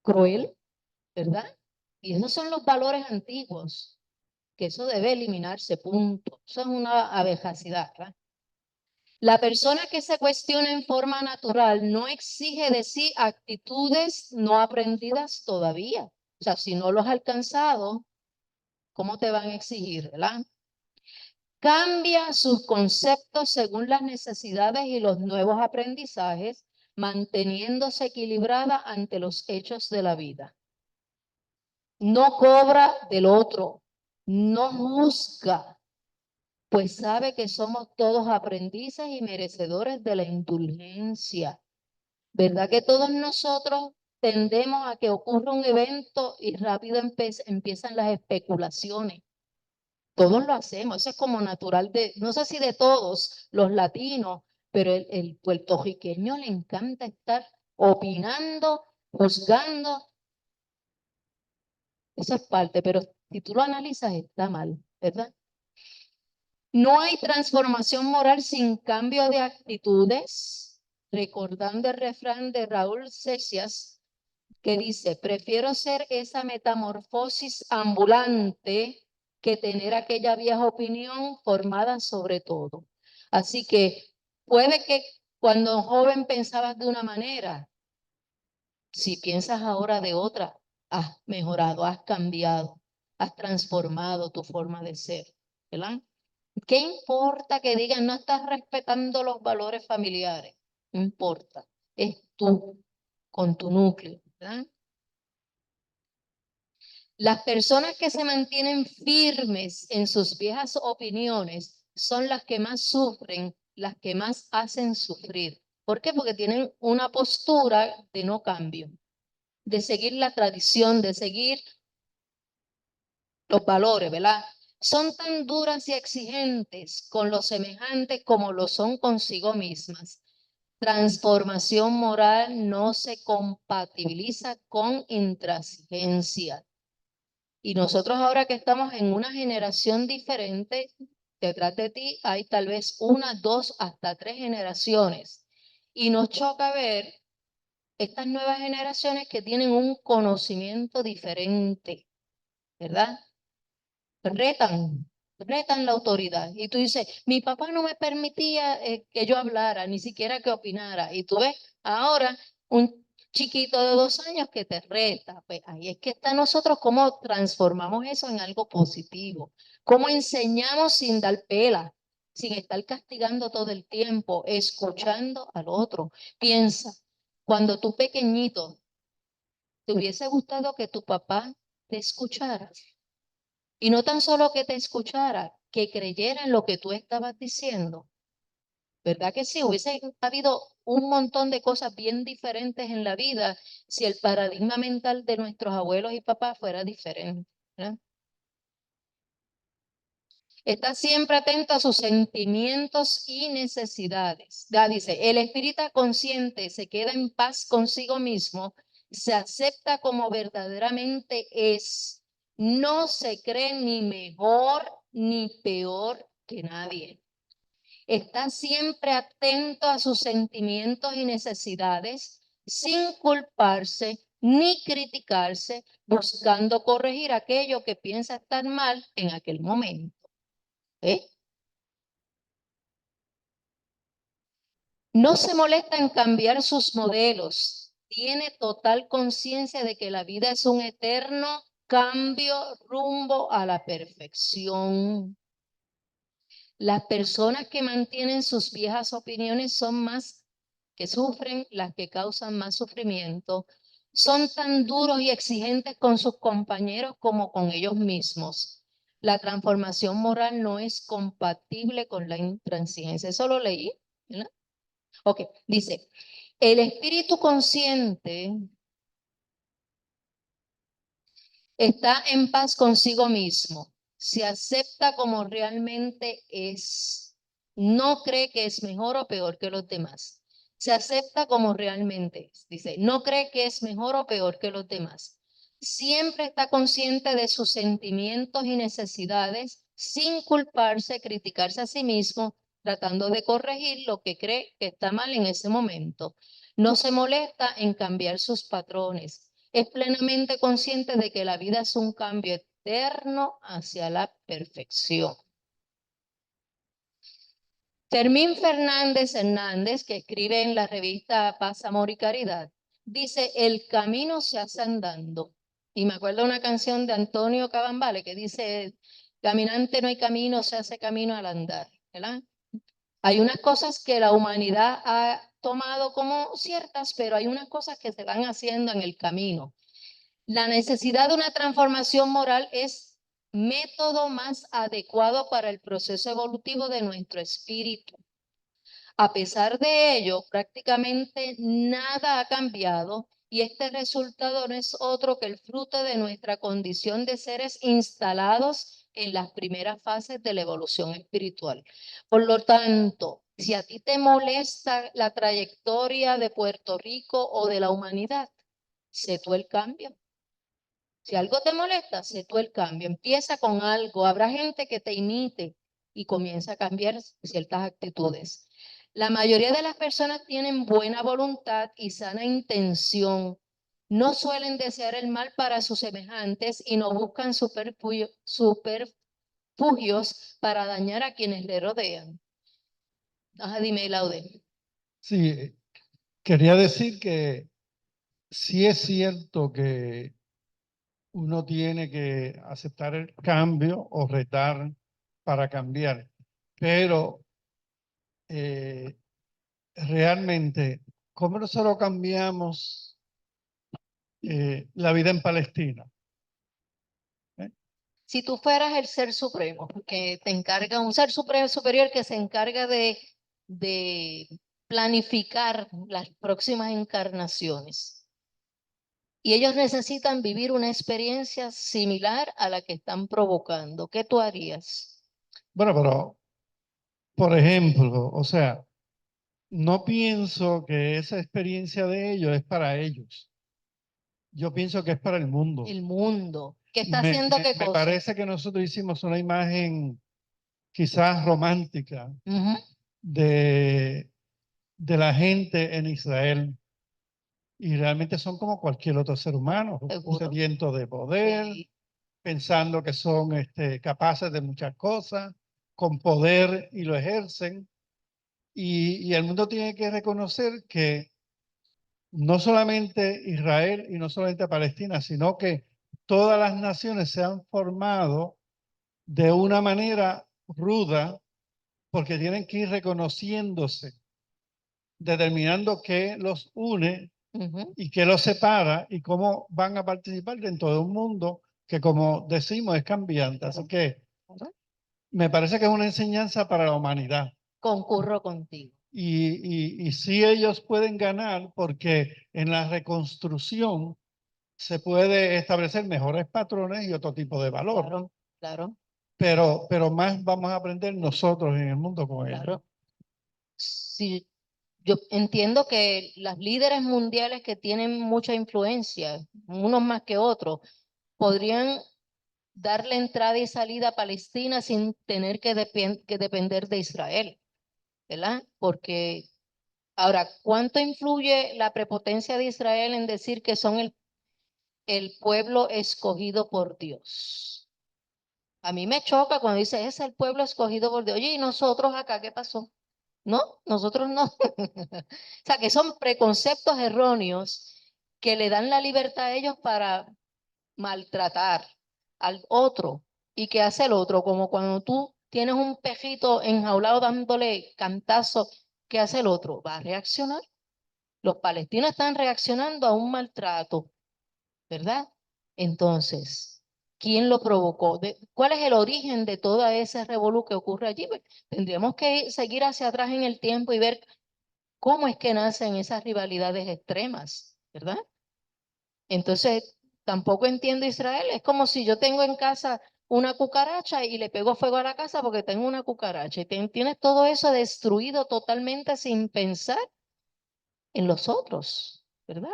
cruel, ¿verdad? Y esos son los valores antiguos, que eso debe eliminarse, punto. Eso es una abejacidad, ¿verdad? La persona que se cuestiona en forma natural no exige de sí actitudes no aprendidas todavía. O sea, si no lo has alcanzado, ¿cómo te van a exigir, verdad? Cambia sus conceptos según las necesidades y los nuevos aprendizajes, manteniéndose equilibrada ante los hechos de la vida. No cobra del otro, no juzga, pues sabe que somos todos aprendices y merecedores de la indulgencia. ¿Verdad que todos nosotros tendemos a que ocurra un evento y rápido empiezan las especulaciones? Todos lo hacemos, eso es como natural de, no sé si de todos los latinos, pero el puertorriqueño le encanta estar opinando, juzgando. Eso es parte, pero si tú lo analizas está mal, ¿verdad? No hay transformación moral sin cambio de actitudes, recordando el refrán de Raúl Secias, que dice, prefiero ser esa metamorfosis ambulante que tener aquella vieja opinión formada sobre todo. Así que puede que cuando joven pensabas de una manera, si piensas ahora de otra, has mejorado, has cambiado, has transformado tu forma de ser, ¿verdad? ¿Qué importa que digan no estás respetando los valores familiares? No importa, es tú con tu núcleo, ¿verdad? Las personas que se mantienen firmes en sus viejas opiniones son las que más sufren, las que más hacen sufrir. ¿Por qué? Porque tienen una postura de no cambio, de seguir la tradición, de seguir los valores, ¿verdad? Son tan duras y exigentes con los semejantes como lo son consigo mismas. Transformación moral no se compatibiliza con intransigencia. Y nosotros ahora que estamos en una generación diferente, detrás de ti hay tal vez una, dos, hasta tres generaciones. Y nos choca ver estas nuevas generaciones que tienen un conocimiento diferente, ¿verdad? Retan la autoridad. Y tú dices, mi papá no me permitía que yo hablara, ni siquiera que opinara. Y tú ves ahora un chiquito de 2 años que te reta. Pues ahí es que está nosotros cómo transformamos eso en algo positivo. Cómo enseñamos sin dar pela, sin estar castigando todo el tiempo, escuchando al otro. Piensa, cuando tú pequeñito, ¿te hubiese gustado que tu papá te escuchara? Y no tan solo que te escuchara, que creyera en lo que tú estabas diciendo. ¿Verdad que sí? Hubiese habido un montón de cosas bien diferentes en la vida si el paradigma mental de nuestros abuelos y papás fuera diferente, ¿verdad? Está siempre atento a sus sentimientos y necesidades. Ya dice, el espíritu consciente se queda en paz consigo mismo, se acepta como verdaderamente es, no se cree ni mejor ni peor que nadie. Está siempre atento a sus sentimientos y necesidades, sin culparse ni criticarse, buscando corregir aquello que piensa estar mal en aquel momento. No se molesta en cambiar sus modelos, tiene total conciencia de que la vida es un eterno cambio rumbo a la perfección. Las personas que mantienen sus viejas opiniones son más que sufren, las que causan más sufrimiento. Son tan duros y exigentes con sus compañeros como con ellos mismos. La transformación moral no es compatible con la intransigencia. Eso lo leí, ¿verdad? Ok, dice, el espíritu consciente está en paz consigo mismo, se acepta como realmente es, no cree que es mejor o peor que los demás, se acepta como realmente es, dice, no cree que es mejor o peor que los demás, siempre está consciente de sus sentimientos y necesidades sin culparse, criticarse a sí mismo, tratando de corregir lo que cree que está mal en ese momento. No se molesta en cambiar sus patrones. Es plenamente consciente de que la vida es un cambio eterno hacia la perfección. Fermín Fernández Hernández, que escribe en la revista Paz, Amor y Caridad, dice, el camino se hace andando. Y me acuerdo una canción de Antonio Cabambale que dice, caminante no hay camino, se hace camino al andar, ¿verdad? Hay unas cosas que la humanidad ha tomado como ciertas, pero hay unas cosas que se van haciendo en el camino. La necesidad de una transformación moral es método más adecuado para el proceso evolutivo de nuestro espíritu. A pesar de ello, prácticamente nada ha cambiado y este resultado no es otro que el fruto de nuestra condición de seres instalados en las primeras fases de la evolución espiritual. Por lo tanto, si a ti te molesta la trayectoria de Puerto Rico o de la humanidad, sé tú el cambio. Si algo te molesta, sé tú el cambio. Empieza con algo. Habrá gente que te imite y comienza a cambiar ciertas actitudes. La mayoría de las personas tienen buena voluntad y sana intención. No suelen desear el mal para sus semejantes y no buscan superfugios para dañar a quienes le rodean. Ajá, dime, Laude. Sí, quería decir que sí es cierto que uno tiene que aceptar el cambio o retar para cambiar, pero realmente, ¿cómo nosotros cambiamos la vida en Palestina? Si tú fueras el ser supremo, que te encarga, un ser supremo superior que se encarga de planificar las próximas encarnaciones, y ellos necesitan vivir una experiencia similar a la que están provocando, ¿qué tú harías? Bueno, pero, por ejemplo, o sea, no pienso que esa experiencia de ellos es para ellos. Yo pienso que es para el mundo. El mundo, ¿qué está haciendo qué Me cosa? parece que nosotros hicimos una imagen quizás romántica Ujú. de la gente en Israel. Y realmente son como cualquier otro ser humano, Seguro. sediento de poder, Sí. pensando que son capaces de muchas cosas, con poder y lo ejercen. Y el mundo tiene que reconocer que no solamente Israel y no solamente Palestina, sino que todas las naciones se han formado de una manera ruda porque tienen que ir reconociéndose, determinando qué los une Ujú. y qué los separa y cómo van a participar dentro de un mundo que, como decimos, es cambiante. Así que me parece que es una enseñanza para la humanidad. Concurro contigo. Y sí ellos pueden ganar porque en la reconstrucción se puede establecer mejores patrones y otro tipo de valor. Claro, claro, Pero más vamos a aprender nosotros en el mundo con ellos. claro. Sí, yo entiendo que las líderes mundiales que tienen mucha influencia, unos más que otros, podrían darle entrada y salida a Palestina sin tener que depender de Israel, ¿verdad? Porque ahora, ¿cuánto influye la prepotencia de Israel en decir que son el pueblo escogido por Dios? A mí me choca cuando dice, es el pueblo escogido por Dios. Oye, ¿y nosotros acá qué pasó? No, nosotros no. O sea, que son preconceptos erróneos que le dan la libertad a ellos para maltratar al otro. ¿Y qué hace el otro? Como cuando tú tienes un pejito enjaulado dándole cantazo, ¿qué hace el otro? Va a reaccionar. Los palestinos están reaccionando a un maltrato, ¿verdad? Entonces, ¿quién lo provocó? ¿Cuál es el origen de toda esa revolú que ocurre allí? Pues, tendríamos que seguir hacia atrás en el tiempo y ver cómo es que nacen esas rivalidades extremas, ¿verdad? Entonces, tampoco entiendo Israel. Es como si yo tengo en casa una cucaracha y le pego fuego a la casa porque tengo una cucaracha. Y tienes todo eso destruido totalmente sin pensar en los otros, ¿verdad?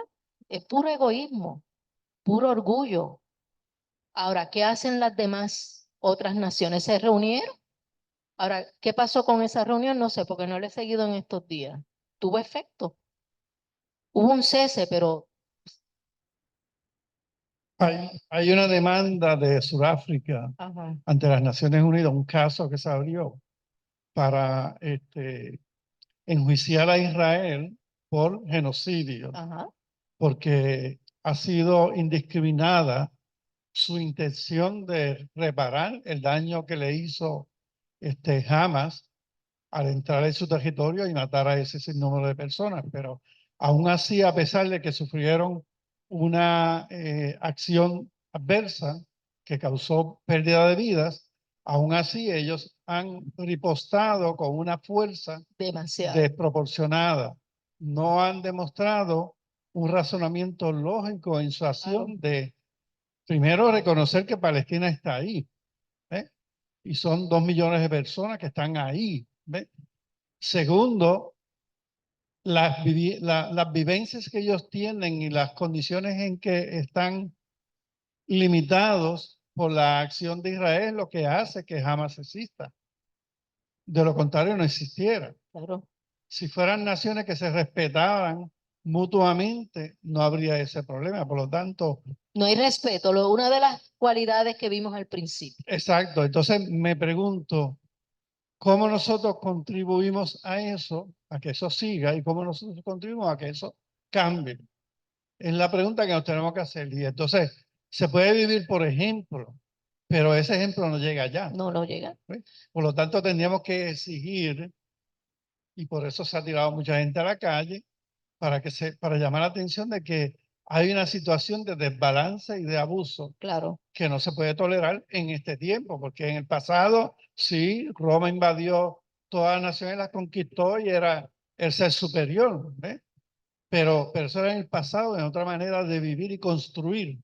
Es puro egoísmo, puro orgullo. Ahora, ¿qué hacen las demás otras naciones? ¿Se reunieron? Ahora, ¿qué pasó con esa reunión? No sé, porque no la he seguido en estos días. ¿Tuvo efecto? Hubo un cese, pero Hay una demanda de Sudáfrica ajá, ante las Naciones Unidas, un caso que se abrió para enjuiciar a Israel por genocidio, ajá, porque ha sido indiscriminada su intención de reparar el daño que le hizo Hamas al entrar en su territorio y matar a ese sinnúmero de personas. Pero aún así, a pesar de que sufrieron una acción adversa que causó pérdida de vidas, aún así ellos han ripostado con una fuerza demasiado. desproporcionada. No han demostrado un razonamiento lógico en su acción de, primero, reconocer que Palestina está ahí, ¿eh? Y son 2 millones de personas que están ahí, ¿ve? Segundo, las vivencias que ellos tienen y las condiciones en que están limitados por la acción de Israel, lo que hace que jamás exista. De lo contrario, no existiera. Claro. Si fueran naciones que se respetaran mutuamente, no habría ese problema. Por lo tanto, No hay respeto, una de las cualidades que vimos al principio. exacto. Entonces me pregunto, ¿cómo nosotros contribuimos a eso, a que eso siga, y cómo nosotros contribuimos a que eso cambie? Es la pregunta que nos tenemos que hacer. Y entonces, se puede vivir por ejemplo, pero ese ejemplo no llega allá. No, no llega. ¿Ve? Por lo tanto, tendríamos que exigir, y por eso se ha tirado mucha gente a la calle, para llamar la atención de que hay una situación de desbalance y de abuso Claro, que no se puede tolerar en este tiempo, porque en el pasado, sí, Roma invadió todas las naciones, las conquistó y era el ser superior, ¿ve? Pero eso era en el pasado, en otra manera de vivir y construir.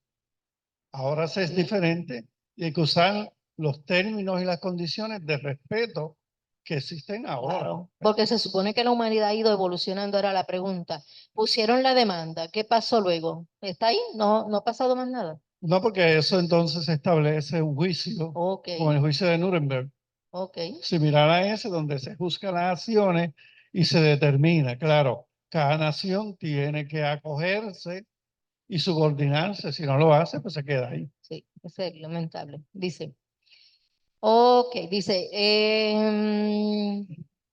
Ahora se es sí, diferente y hay que usar los términos y las condiciones de respeto que existen ahora. claro. Porque se supone que la humanidad ha ido evolucionando. Era la pregunta. Pusieron la demanda. ¿Qué pasó luego? ¿Está ahí? No, no ha pasado más nada. No, porque eso entonces establece un juicio, Ok, como el juicio de Nuremberg, ok. similar a ese, donde se juzgan las acciones y se determina, claro, cada nación tiene que acogerse y subordinarse. Si no lo hace, pues se queda ahí. Sí, es lamentable. Dice. Ok, dice.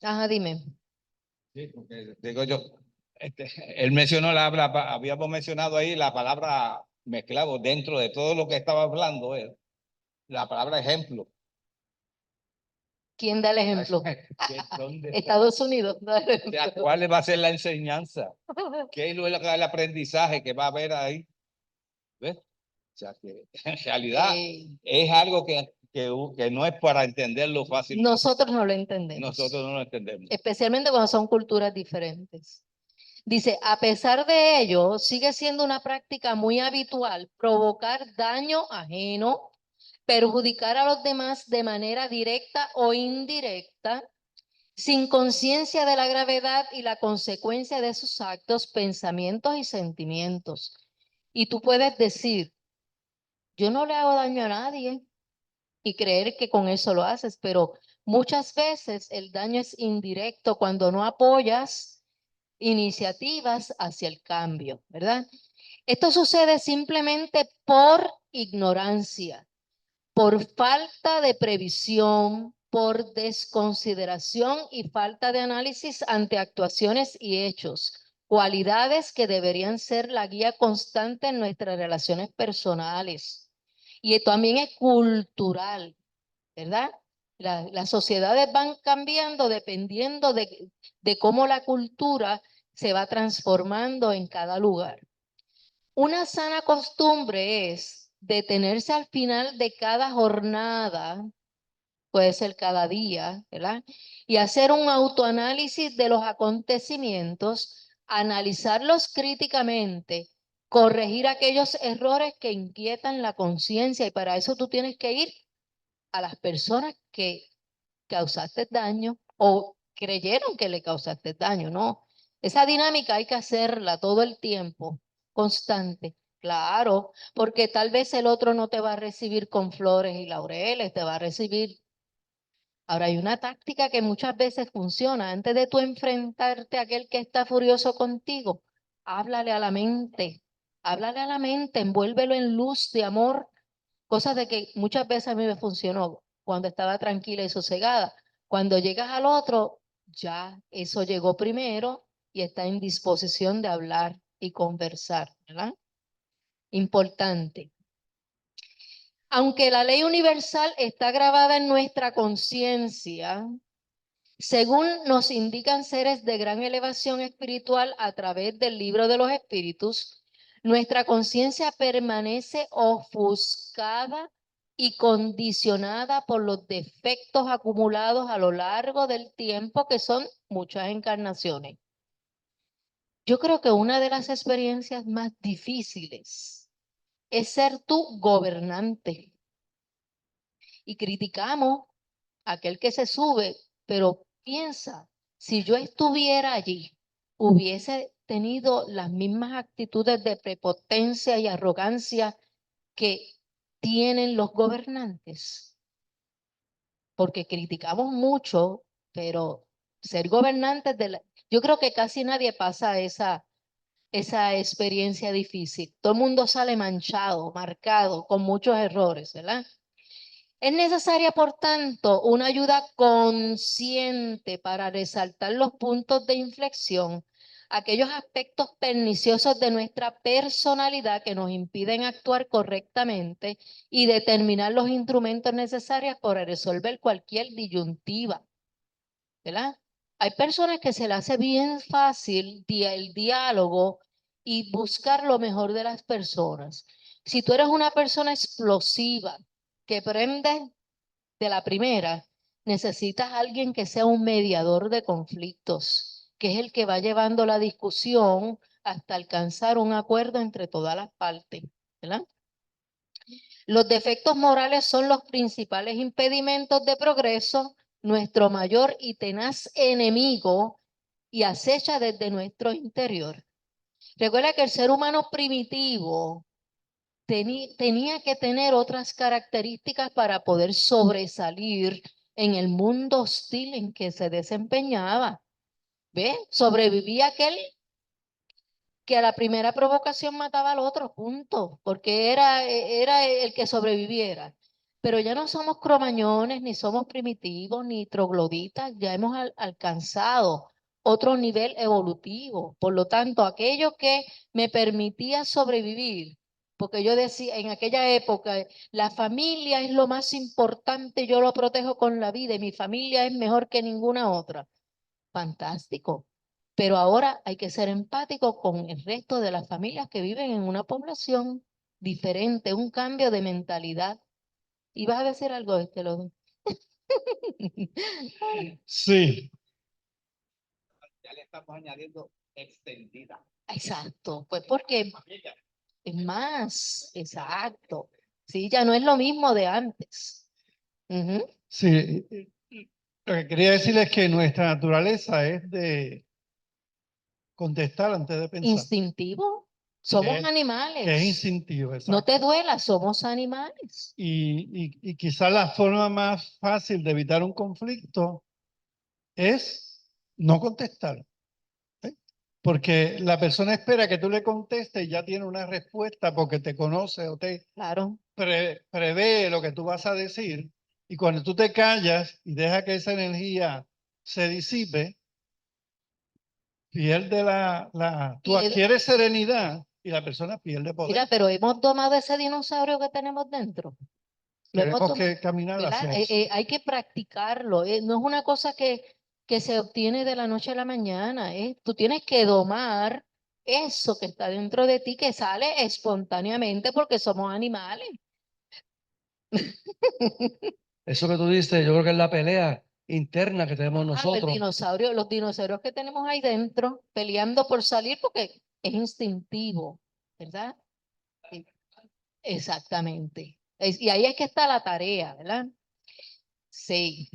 Ajá, dime. Sí, porque digo yo, él mencionó habíamos mencionado ahí la palabra mezclado dentro de todo lo que estaba hablando él, la palabra ejemplo. ¿Quién da el ejemplo? ¿Dónde? Estados Unidos. Da el O sea, ejemplo. ¿cuál va a ser la enseñanza? ¿Qué es el aprendizaje que va a haber ahí? ¿Ves? O sea, que en realidad es algo que no es para entenderlo fácilmente. Nosotros no lo entendemos. Nosotros no lo entendemos. Especialmente cuando son culturas diferentes. Dice, a pesar de ello, sigue siendo una práctica muy habitual provocar daño ajeno, perjudicar a los demás de manera directa o indirecta, sin conciencia de la gravedad y la consecuencia de sus actos, pensamientos y sentimientos. Y tú puedes decir, yo no le hago daño a nadie y creer que con eso lo haces, pero muchas veces el daño es indirecto cuando no apoyas iniciativas hacia el cambio, ¿verdad? Esto sucede simplemente por ignorancia, por falta de previsión, por desconsideración y falta de análisis ante actuaciones y hechos, cualidades que deberían ser la guía constante en nuestras relaciones personales. Y también es cultural, ¿verdad? Las sociedades van cambiando dependiendo de cómo la cultura se va transformando en cada lugar. Una sana costumbre es detenerse al final de cada jornada, puede ser cada día, ¿verdad? Y hacer un autoanálisis de los acontecimientos, analizarlos críticamente, corregir aquellos errores que inquietan la conciencia, y para eso tú tienes que ir a las personas que causaste daño o creyeron que le causaste daño, ¿no? Esa dinámica hay que hacerla todo el tiempo, constante. Claro, porque tal vez el otro no te va a recibir con flores y laureles, te va a recibir. Ahora, hay una táctica que muchas veces funciona. Antes de tú enfrentarte a aquel que está furioso contigo, háblale a la mente, envuélvelo en luz de amor, cosas de que muchas veces a mí me funcionó cuando estaba tranquila y sosegada. Cuando llegas al otro, ya eso llegó primero y está en disposición de hablar y conversar, ¿verdad? Importante. Aunque la ley universal está grabada en nuestra conciencia, según nos indican seres de gran elevación espiritual a través del libro de los espíritus, nuestra conciencia permanece ofuscada y condicionada por los defectos acumulados a lo largo del tiempo, que son muchas encarnaciones. Yo creo que una de las experiencias más difíciles es ser tú gobernante. Y criticamos a aquel que se sube, pero piensa, si yo estuviera allí, hubiese tenido las mismas actitudes de prepotencia y arrogancia que tienen los gobernantes. Porque criticamos mucho, pero ser gobernantes yo creo que casi nadie pasa esa experiencia difícil. Todo el mundo sale manchado, marcado, con muchos errores, ¿verdad? Es necesaria, por tanto, una ayuda consciente para resaltar los puntos de inflexión, aquellos aspectos perniciosos de nuestra personalidad que nos impiden actuar correctamente y determinar los instrumentos necesarios para resolver cualquier disyuntiva, ¿verdad? Hay personas que se les hace bien fácil el diálogo y buscar lo mejor de las personas. Si tú eres una persona explosiva, que prende de la primera, necesitas a alguien que sea un mediador de conflictos, que es el que va llevando la discusión hasta alcanzar un acuerdo entre todas las partes, ¿verdad? Los defectos morales son los principales impedimentos de progreso, nuestro mayor y tenaz enemigo, y acecha desde nuestro interior. Recuerda que el ser humano primitivo tenía que tener otras características para poder sobresalir en el mundo hostil en que se desempeñaba. ¿Ve? Sobrevivía aquel que a la primera provocación mataba al otro, punto, porque era el que sobreviviera. Pero ya no somos cromañones, ni somos primitivos, ni trogloditas, ya hemos alcanzado otro nivel evolutivo. Por lo tanto, aquello que me permitía sobrevivir, porque yo decía en aquella época, la familia es lo más importante, yo lo protejo con la vida y mi familia es mejor que ninguna otra. Fantástico. Pero ahora hay que ser empático con el resto de las familias que viven en una población diferente, un cambio de mentalidad. ¿Y vas a decir algo de este lo? Sí, Ya le estamos añadiendo extendida. Exacto, pues porque Familia. es más, exacto. Sí, ya no es lo mismo de antes. Ujú. sí. Lo que quería decir es que nuestra naturaleza es de contestar antes de pensar, Instintivo. Somos que es animales. instintivo, No exacto. te duela, somos animales. Y quizás la forma más fácil de evitar un conflicto es no contestar. ¿Sí? Porque la persona espera que tú le contestes y ya tiene una respuesta porque te conoce o te Claro. prevé lo que tú vas a decir. Y cuando tú te callas y dejas que esa energía se disipe, pierde tú Pierde- adquieres serenidad y la persona pierde poder. Mira, pero hemos domado ese dinosaurio que tenemos dentro. Lo hemos Tenemos domado, que caminar ¿verdad? hacia eso. Hay que practicarlo. No es una cosa que se obtiene de la noche a la mañana. Tú tienes que domar eso que está dentro de ti, que sale espontáneamente porque somos animales. Eso que tú dices, yo creo que es la pelea interna que tenemos El nosotros. dinosaurio, los dinosaurios que tenemos ahí dentro peleando por salir porque es instintivo, ¿verdad? Sí, exactamente. Y ahí es que está la tarea, ¿verdad? Sí.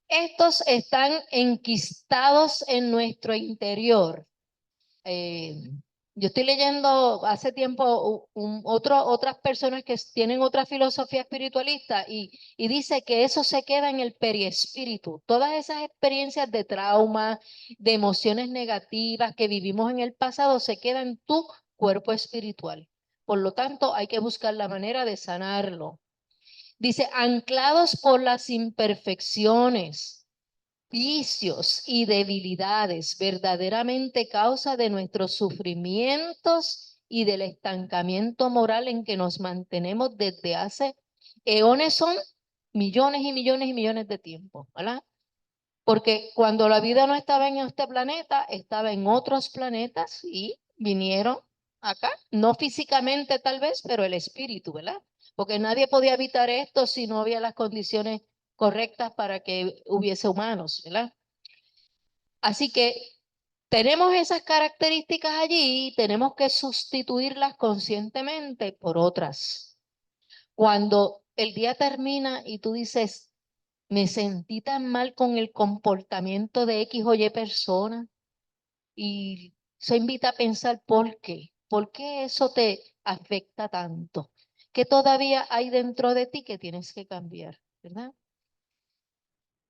Estos están enquistados en nuestro interior. Yo estoy leyendo hace tiempo otras personas que tienen otra filosofía espiritualista y dice que eso se queda en el periespíritu. Todas esas experiencias de trauma, de emociones negativas que vivimos en el pasado se quedan en tu cuerpo espiritual. Por lo tanto, hay que buscar la manera de sanarlo. Dice, anclados por las imperfecciones, vicios y debilidades, verdaderamente causa de nuestros sufrimientos y del estancamiento moral en que nos mantenemos desde hace eones, son millones y millones y millones de tiempo, ¿verdad? Porque cuando la vida no estaba en este planeta, estaba en otros planetas y vinieron acá, no físicamente tal vez, pero el espíritu, ¿verdad? Porque nadie podía habitar esto si no había las condiciones correctas para que hubiese humanos, ¿verdad? Así que tenemos esas características allí y tenemos que sustituirlas conscientemente por otras. Cuando el día termina y tú dices, me sentí tan mal con el comportamiento de X o Y persona, y eso invita a pensar por qué eso te afecta tanto, qué todavía hay dentro de ti que tienes que cambiar, ¿verdad?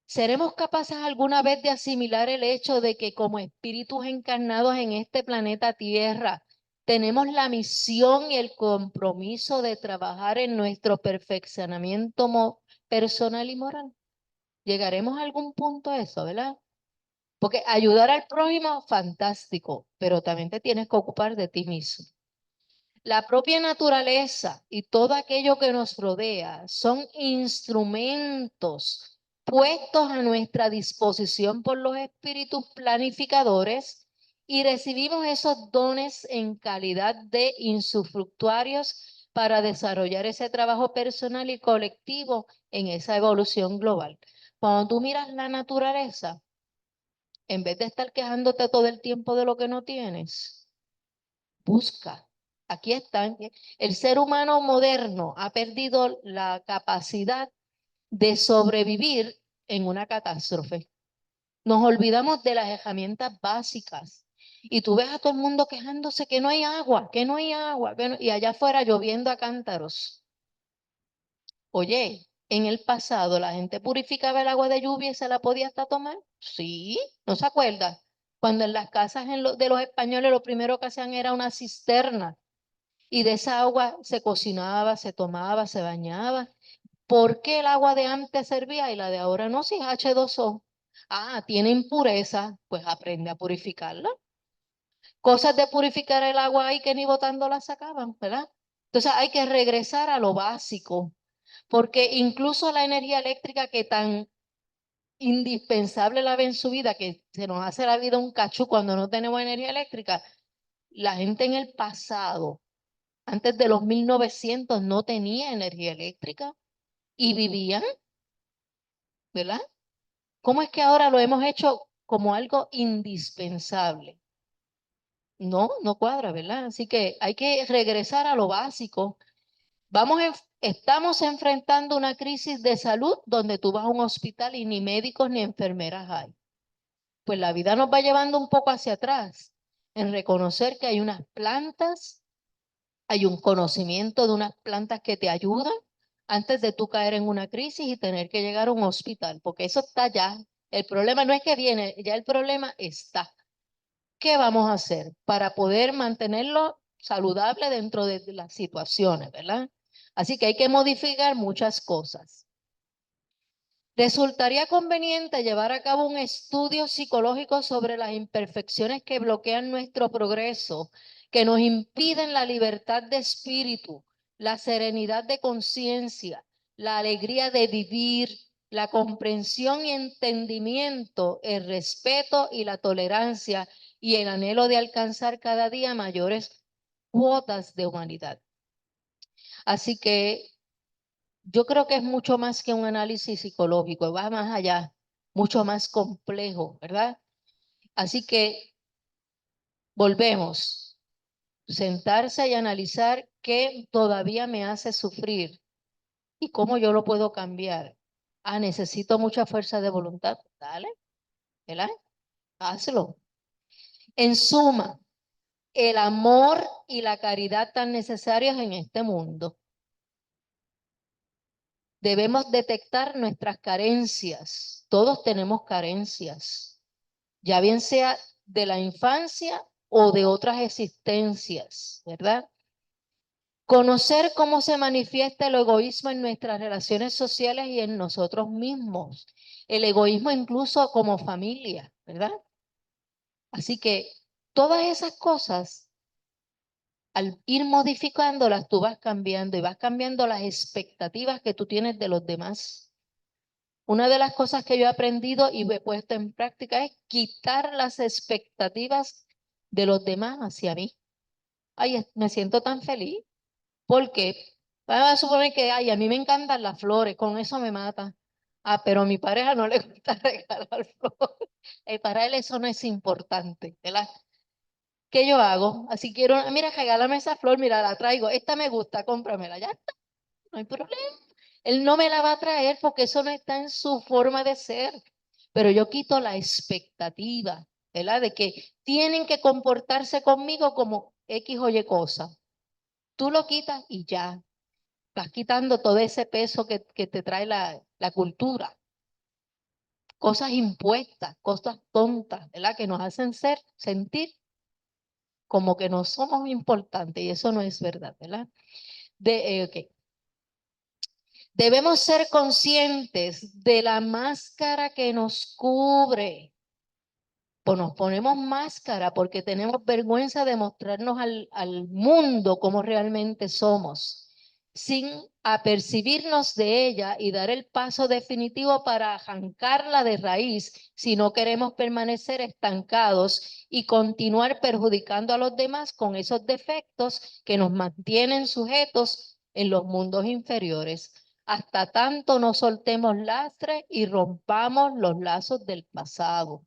¿Seremos capaces alguna vez de asimilar el hecho de que como espíritus encarnados en este planeta Tierra, tenemos la misión y el compromiso de trabajar en nuestro perfeccionamiento personal y moral? ¿Llegaremos a algún punto a eso, verdad? Porque ayudar al prójimo, fantástico, pero también te tienes que ocupar de ti mismo. La propia naturaleza y todo aquello que nos rodea son instrumentos puestos a nuestra disposición por los espíritus planificadores y recibimos esos dones en calidad de insufructuarios para desarrollar ese trabajo personal y colectivo en esa evolución global. Cuando tú miras la naturaleza, en vez de estar quejándote todo el tiempo de lo que no tienes, busca. Aquí están. El ser humano moderno ha perdido la capacidad de sobrevivir en una catástrofe. Nos olvidamos de las herramientas básicas. Y tú ves a todo el mundo quejándose que no hay agua, que no hay agua, y allá afuera lloviendo a cántaros. Oye, en el pasado la gente purificaba el agua de lluvia y se la podía hasta tomar. Sí, ¿no se acuerda? Cuando en las casas de los españoles lo primero que hacían era una cisterna y de esa agua se cocinaba, se tomaba, se bañaba. ¿Por qué el agua de antes servía y la de ahora no? Si es H2O. Ah, tiene impureza, pues aprende a purificarla. Cosas de purificar el agua ahí que ni botando la sacaban, ¿verdad? Entonces hay que regresar a lo básico, porque incluso la energía eléctrica que tan indispensable la ve en su vida, que se nos hace la vida un cachú cuando no tenemos energía eléctrica, la gente en el pasado, antes de los 1900, no tenía energía eléctrica y vivían, ¿verdad? ¿Cómo es que ahora lo hemos hecho como algo indispensable? No, no cuadra, ¿verdad? Así que hay que regresar a lo básico. Estamos enfrentando una crisis de salud donde tú vas a un hospital y ni médicos ni enfermeras hay. Pues la vida nos va llevando un poco hacia atrás en reconocer que hay unas plantas, hay un conocimiento de unas plantas que te ayudan antes de tú caer en una crisis y tener que llegar a un hospital, porque eso está ya. El problema no es que viene, ya el problema está. ¿Qué vamos a hacer para poder mantenerlo saludable dentro de las situaciones, verdad? Así que hay que modificar muchas cosas. Resultaría conveniente llevar a cabo un estudio psicológico sobre las imperfecciones que bloquean nuestro progreso, que nos impiden la libertad de espíritu, la serenidad de conciencia, la alegría de vivir, la comprensión y entendimiento, el respeto y la tolerancia y el anhelo de alcanzar cada día mayores cuotas de humanidad. Así que yo creo que es mucho más que un análisis psicológico, va más allá, mucho más complejo, ¿verdad? Así que volvemos, sentarse y analizar qué todavía me hace sufrir y cómo yo lo puedo cambiar. Ah, necesito mucha fuerza de voluntad, dale, ¿verdad? Hazlo. En suma, el amor y la caridad tan necesarios en este mundo. Debemos detectar nuestras carencias. Todos tenemos carencias, ya bien sea de la infancia o de otras existencias, ¿verdad? Conocer cómo se manifiesta el egoísmo en nuestras relaciones sociales y en nosotros mismos. El egoísmo incluso como familia, ¿verdad? Así que todas esas cosas, al ir modificándolas, tú vas cambiando y vas cambiando las expectativas que tú tienes de los demás. Una de las cosas que yo he aprendido y he puesto en práctica es quitar las expectativas de los demás hacia mí. Ay, me siento tan feliz porque vamos a suponer que ay, a mí me encantan las flores, con eso me mata. Ah, pero a mi pareja no le gusta regalar flores. Para él eso no es importante, ¿verdad? ¿Qué yo hago? Así quiero, mira, regálame esa flor, mira, la traigo. Esta me gusta, cómpramela, ya está, no hay problema. Él no me la va a traer porque eso no está en su forma de ser. Pero yo quito la expectativa, ¿verdad? De que tienen que comportarse conmigo como X o Y cosa. Tú lo quitas y ya. Estás quitando todo ese peso que te trae la cultura. Cosas impuestas, cosas tontas, ¿verdad? Que nos hacen sentir como que no somos importantes y eso no es verdad, ¿verdad? Ok. Debemos ser conscientes de la máscara que nos cubre. Pues nos ponemos máscara porque tenemos vergüenza de mostrarnos al mundo como realmente somos, sin apercibirnos de ella y dar el paso definitivo para arrancarla de raíz si no queremos permanecer estancados y continuar perjudicando a los demás con esos defectos que nos mantienen sujetos en los mundos inferiores. Hasta tanto no soltemos lastre y rompamos los lazos del pasado.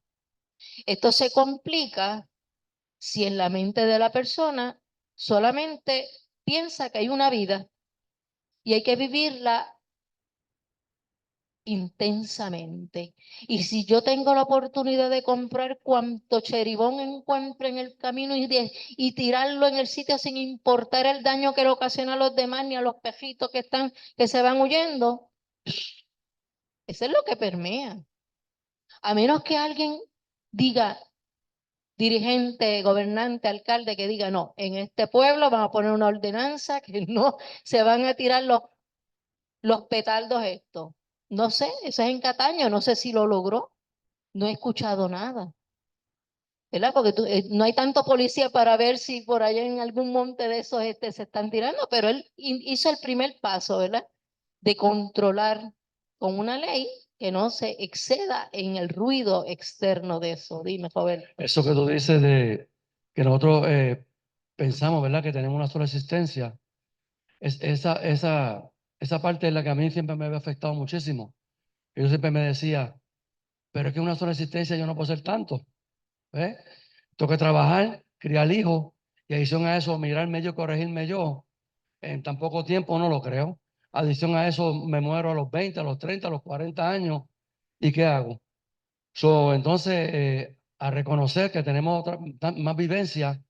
Esto se complica si en la mente de la persona solamente piensa que hay una vida y hay que vivirla intensamente. Y si yo tengo la oportunidad de comprar cuanto cheribón encuentre en el camino y tirarlo en el sitio sin importar el daño que le ocasiona a los demás ni a los pejitos que se van huyendo, eso es lo que permea. A menos que alguien diga, dirigente, gobernante, alcalde, que diga, no, en este pueblo van a poner una ordenanza que no se van a tirar los petardos estos. No sé, eso es en Cataño, no sé si lo logró, no he escuchado nada, ¿verdad? Porque no hay tanto policía para ver si por allá en algún monte de esos se están tirando, pero él hizo el primer paso, ¿verdad? De controlar con una ley que no se exceda en el ruido externo de eso. Dime, Roberto. Eso que tú dices de que nosotros pensamos, ¿verdad? Que tenemos una sola existencia. Esa parte es la que a mí siempre me había afectado muchísimo. Yo siempre me decía, pero es que una sola existencia yo no puedo ser tanto. ¿Ves? Tengo que trabajar, criar hijos y adición a eso, mirarme yo, corregirme yo. En tan poco tiempo no lo creo. Adición a eso, me muero a los 20, a los 30, a los 40 años. ¿Y qué hago? Entonces, a reconocer que tenemos más vivencia,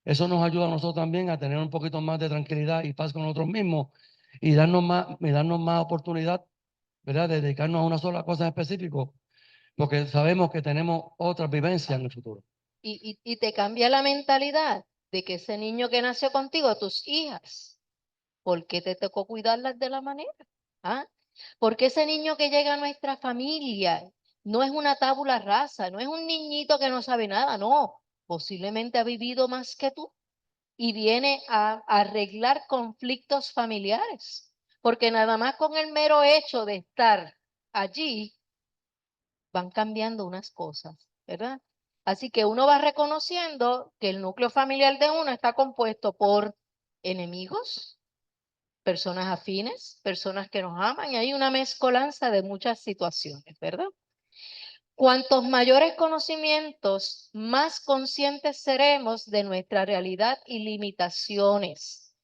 eso nos ayuda a nosotros también a tener un poquito más de tranquilidad y paz con nosotros mismos y darnos más oportunidad, ¿verdad? De dedicarnos a una sola cosa en específico, porque sabemos que tenemos otras vivencias en el futuro. Y te cambia la mentalidad de que ese niño que nació contigo, tus hijas, ¿por qué te tocó cuidarlas de la manera? ¿Ah? Porque ese niño que llega a nuestra familia no es una tábula rasa, no es un niñito que no sabe nada, no. Posiblemente ha vivido más que tú y viene a arreglar conflictos familiares. Porque nada más con el mero hecho de estar allí, van cambiando unas cosas, ¿verdad? Así que uno va reconociendo que el núcleo familiar de uno está compuesto por enemigos, personas afines, personas que nos aman, y hay una mezcolanza de muchas situaciones, ¿verdad? Cuantos mayores conocimientos, más conscientes seremos de nuestra realidad y limitaciones.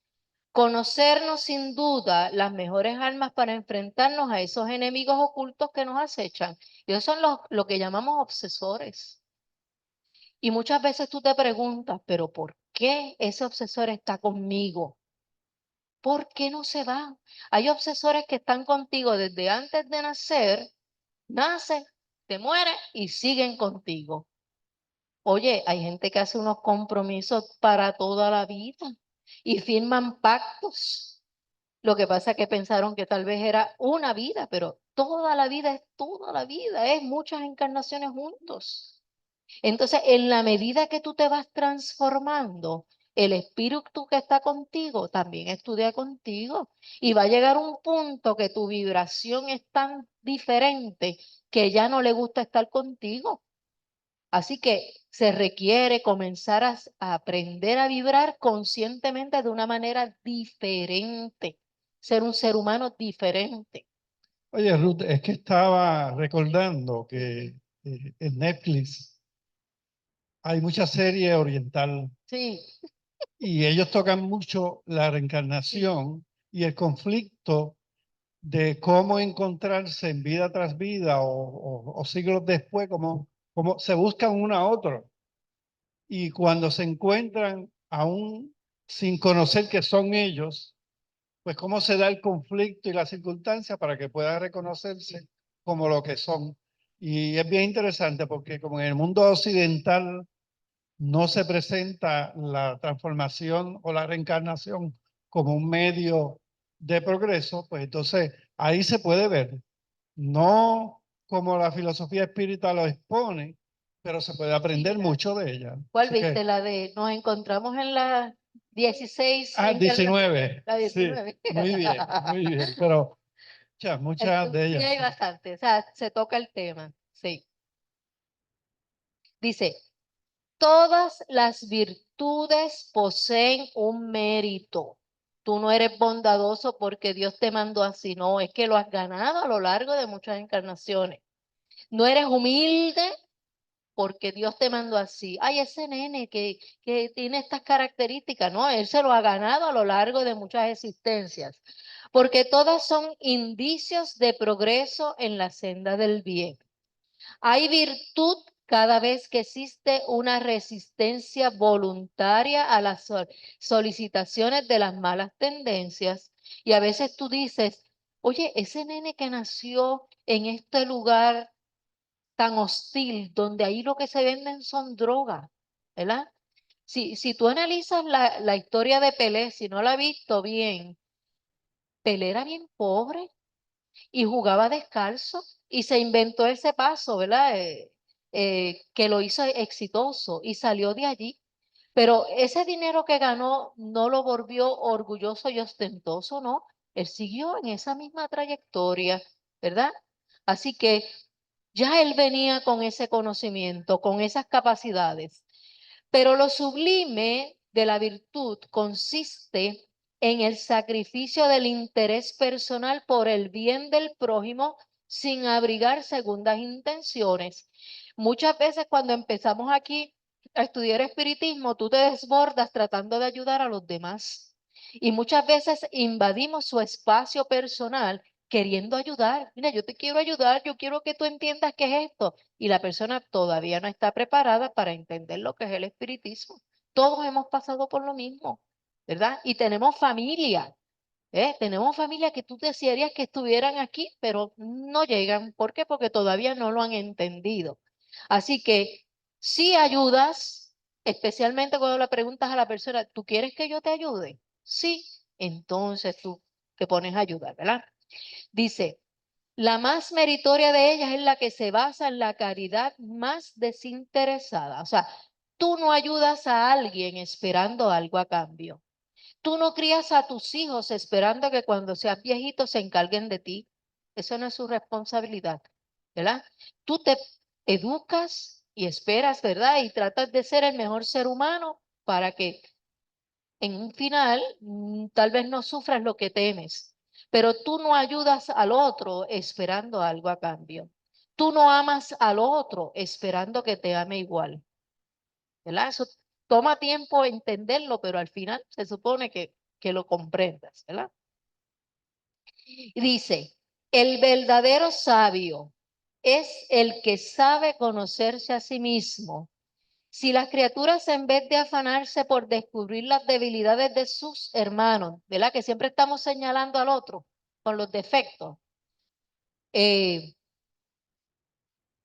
Conocernos sin duda las mejores armas para enfrentarnos a esos enemigos ocultos que nos acechan. Y esos son lo que llamamos obsesores. Y muchas veces tú te preguntas, pero ¿por qué ese obsesor está conmigo? ¿Por qué no se va? Hay obsesores que están contigo desde antes de nacer, nacen, te mueres y siguen contigo. Oye, hay gente que hace unos compromisos para toda la vida y firman pactos. Lo que pasa es que pensaron que tal vez era una vida, pero toda la vida es toda la vida, es muchas encarnaciones juntos. Entonces, en la medida que tú te vas transformando, el espíritu que está contigo también estudia contigo y va a llegar un punto que tu vibración es tan diferente que ya no le gusta estar contigo. Así que se requiere comenzar a aprender a vibrar conscientemente de una manera diferente, ser un ser humano diferente. Oye, Ruth, es que estaba recordando que en Netflix hay mucha serie oriental Sí, y ellos tocan mucho la reencarnación y el conflicto de cómo encontrarse en vida tras vida o siglos después, como se buscan uno a otro. Y cuando se encuentran aún sin conocer que son ellos, pues cómo se da el conflicto y la circunstancia para que puedan reconocerse como lo que son. Y es bien interesante porque como en el mundo occidental no se presenta la transformación o la reencarnación como un medio de progreso, pues entonces ahí se puede ver, no como la filosofía espiritual lo expone, pero se puede aprender mira. mucho de ella. ¿Cuál Así viste? que, La de nos encontramos en la 16 encarnaciones. 19, La sí, 19. muy bien, pero ya, muchas de Sí, ellas. hay bastante. O sea, se toca el tema. Sí. Dice, todas las virtudes poseen un mérito. Tú no eres bondadoso porque Dios te mandó así, no, es que lo has ganado a lo largo de muchas encarnaciones. No eres humilde porque Dios te mandó así. Ay, ese nene que tiene estas características, no, él se lo ha ganado a lo largo de muchas existencias. Porque todas son indicios de progreso en la senda del bien. Hay virtud cada vez que existe una resistencia voluntaria a las solicitaciones de las malas tendencias. Y a veces tú dices, oye, ese nene que nació en este lugar tan hostil, donde ahí lo que se venden son drogas, ¿verdad? Si tú analizas la historia de Pelé, si no la has visto bien, Pelé era bien pobre y jugaba descalzo y se inventó ese paso, ¿verdad? Que lo hizo exitoso y salió de allí. Pero ese dinero que ganó no lo volvió orgulloso y ostentoso, ¿no? Él siguió en esa misma trayectoria, ¿verdad? Así que ya él venía con ese conocimiento, con esas capacidades. Pero lo sublime de la virtud consiste en el sacrificio del interés personal por el bien del prójimo sin abrigar segundas intenciones. Muchas veces cuando empezamos aquí a estudiar espiritismo, tú te desbordas tratando de ayudar a los demás. Y muchas veces invadimos su espacio personal queriendo ayudar. Mira, yo te quiero ayudar, yo quiero que tú entiendas qué es esto. Y la persona todavía no está preparada para entender lo que es el espiritismo. Todos hemos pasado por lo mismo, ¿verdad? Y tenemos familia, ¿eh? Tenemos familia que tú desearías que estuvieran aquí, pero no llegan. ¿Por qué? Porque todavía no lo han entendido. Así que si ayudas, especialmente cuando le preguntas a la persona, ¿tú quieres que yo te ayude? Sí, entonces tú te pones a ayudar, ¿verdad? Dice, La más meritoria de ellas es la que se basa en la caridad más desinteresada. O sea, tú no ayudas a alguien esperando algo a cambio. Tú no crías a tus hijos esperando que cuando seas viejito se encarguen de ti. Eso no es su responsabilidad, ¿verdad? Tú te educas y esperas, ¿verdad? Y tratas de ser el mejor ser humano para que en un final tal vez no sufras lo que temes, pero tú no ayudas al otro esperando algo a cambio. Tú no amas al otro esperando que te ame igual, ¿verdad? Eso toma tiempo entenderlo, pero al final se supone que lo comprendas, ¿verdad? Y dice, el verdadero sabio es el que sabe conocerse a sí mismo. Si las criaturas en vez de afanarse por descubrir las debilidades de sus hermanos, ¿verdad? Que siempre estamos señalando al otro con los defectos, eh,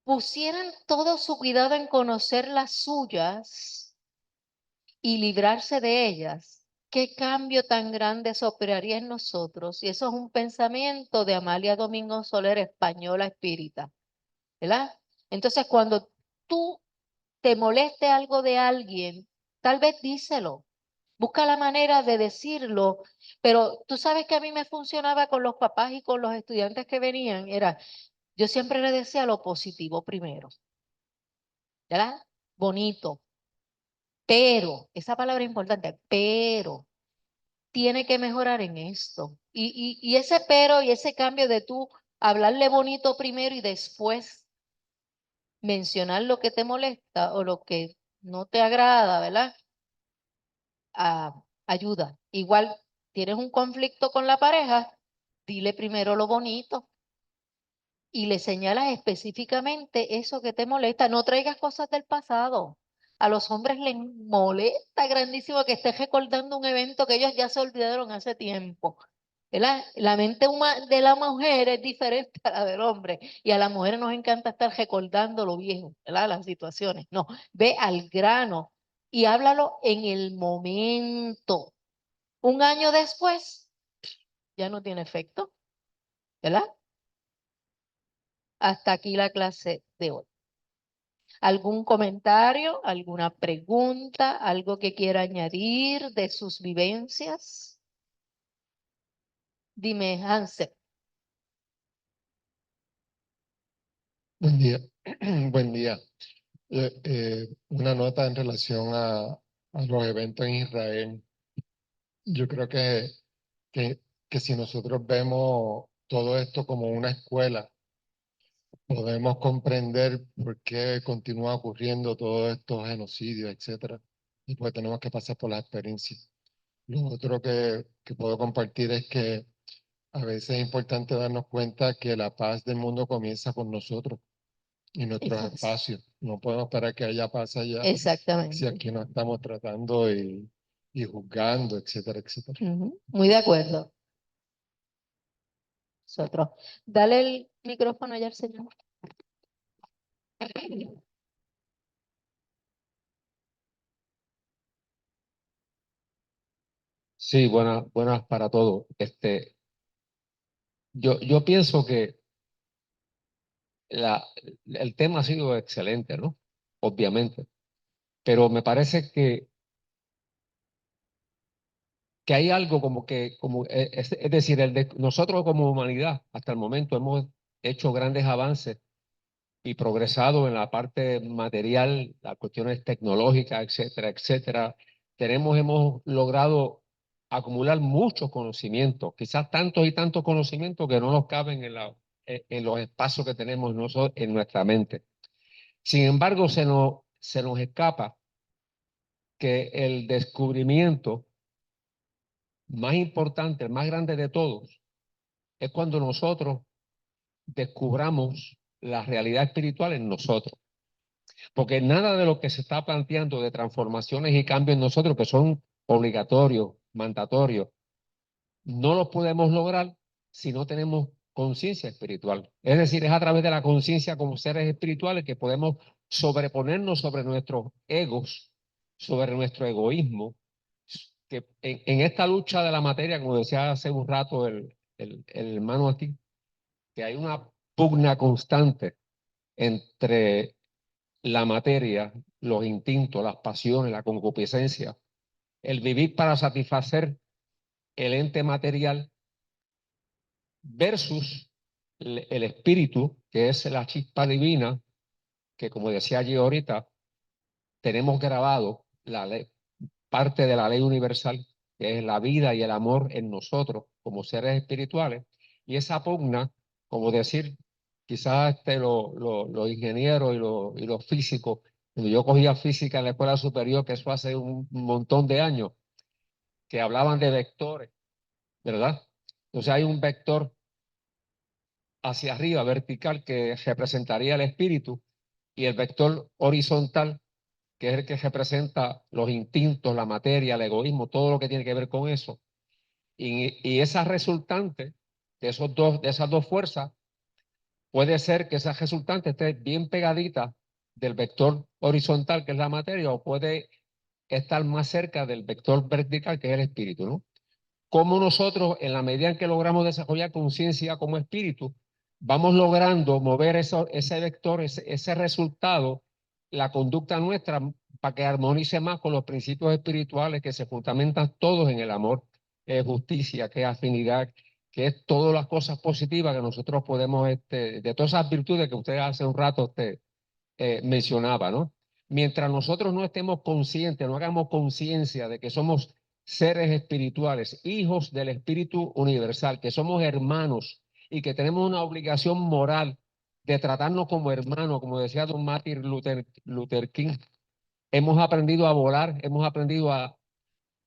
pusieran todo su cuidado en conocer las suyas y librarse de ellas, ¿qué cambio tan grande se operaría en nosotros? Y eso es un pensamiento de Amalia Domingo Soler, española espírita, ¿verdad? Entonces, cuando tú te moleste algo de alguien, tal vez díselo. Busca la manera de decirlo, pero tú sabes que a mí me funcionaba con los papás y con los estudiantes que venían, yo siempre le decía lo positivo primero, ¿verdad? Bonito, pero, esa palabra es importante, pero tiene que mejorar en esto. Y ese pero y ese cambio de tú hablarle bonito primero y después mencionar lo que te molesta o lo que no te agrada, ¿verdad? Ayuda. Igual tienes un conflicto con la pareja, dile primero lo bonito y le señalas específicamente eso que te molesta. No traigas cosas del pasado. A los hombres les molesta grandísimo que estés recordando un evento que ellos ya se olvidaron hace tiempo. ¿Verdad? La mente de la mujer es diferente a la del hombre y a las mujeres nos encanta estar recordando lo viejo, ¿verdad? Las situaciones. No, ve al grano y háblalo en el momento. Un año después ya no tiene efecto, ¿verdad? Hasta aquí la clase de hoy. ¿Algún comentario, alguna pregunta, algo que quiera añadir de sus vivencias? Dime, Hansel. Buen día. Buen día. Una nota en relación a los eventos en Israel. Yo creo que, que si nosotros vemos todo esto como una escuela, podemos comprender por qué continúa ocurriendo todos estos genocidios, etcétera, y pues tenemos que pasar por la experiencia. Lo otro que puedo compartir es que a veces es importante darnos cuenta que la paz del mundo comienza con nosotros y nuestros Exacto. espacios. No podemos esperar que haya paz allá si Exactamente. aquí no estamos tratando y juzgando, etcétera, etcétera. Muy de acuerdo. Nosotros. Dale el micrófono allá al señor. Sí, buenas para todos. Yo pienso que la, el tema ha sido excelente, ¿no? Obviamente. Pero me parece que hay algo es decir, nosotros como humanidad hasta el momento hemos hecho grandes avances y progresado en la parte material, las cuestiones tecnológicas, etcétera, etcétera. Hemos logrado acumular muchos conocimientos, quizás tantos y tantos conocimientos que no nos caben en los espacios que tenemos nosotros en nuestra mente. Sin embargo, se nos escapa que el descubrimiento más importante, el más grande de todos, es cuando nosotros descubramos la realidad espiritual en nosotros. Porque nada de lo que se está planteando de transformaciones y cambios en nosotros, que son obligatorios, mandatorios, no los podemos lograr si no tenemos conciencia espiritual. Es decir, es a través de la conciencia como seres espirituales que podemos sobreponernos sobre nuestros egos, sobre nuestro egoísmo, que en esta lucha de la materia, como decía hace un rato el hermano aquí, que hay una pugna constante entre la materia, los instintos, las pasiones, la concupiscencia, el vivir para satisfacer el ente material versus el espíritu, que es la chispa divina, que como decía allí ahorita, tenemos grabado la ley, parte de la ley universal, que es la vida y el amor en nosotros como seres espirituales, y esa pugna, como decir, quizás los ingenieros y los físicos, cuando yo cogía física en la escuela superior, que eso hace un montón de años, que hablaban de vectores, ¿verdad? Entonces hay un vector hacia arriba, vertical, que representaría el espíritu, y el vector horizontal, que es el que representa los instintos, la materia, el egoísmo, todo lo que tiene que ver con eso. Y esa resultante de esas dos fuerzas, puede ser que esa resultante esté bien pegadita del vector horizontal, que es la materia, o puede estar más cerca del vector vertical, que es el espíritu, ¿no? Cómo nosotros, en la medida en que logramos desarrollar conciencia como espíritu, vamos logrando mover ese vector, ese resultado, la conducta nuestra, para que armonice más con los principios espirituales que se fundamentan todos en el amor, que es justicia, que es afinidad, que es todas las cosas positivas que nosotros podemos, de todas esas virtudes que usted hace un rato mencionaba, ¿no? Mientras nosotros no estemos conscientes, no hagamos conciencia de que somos seres espirituales, hijos del Espíritu Universal, que somos hermanos y que tenemos una obligación moral de tratarnos como hermanos, como decía don Martin Luther King. Hemos aprendido a volar, hemos aprendido a,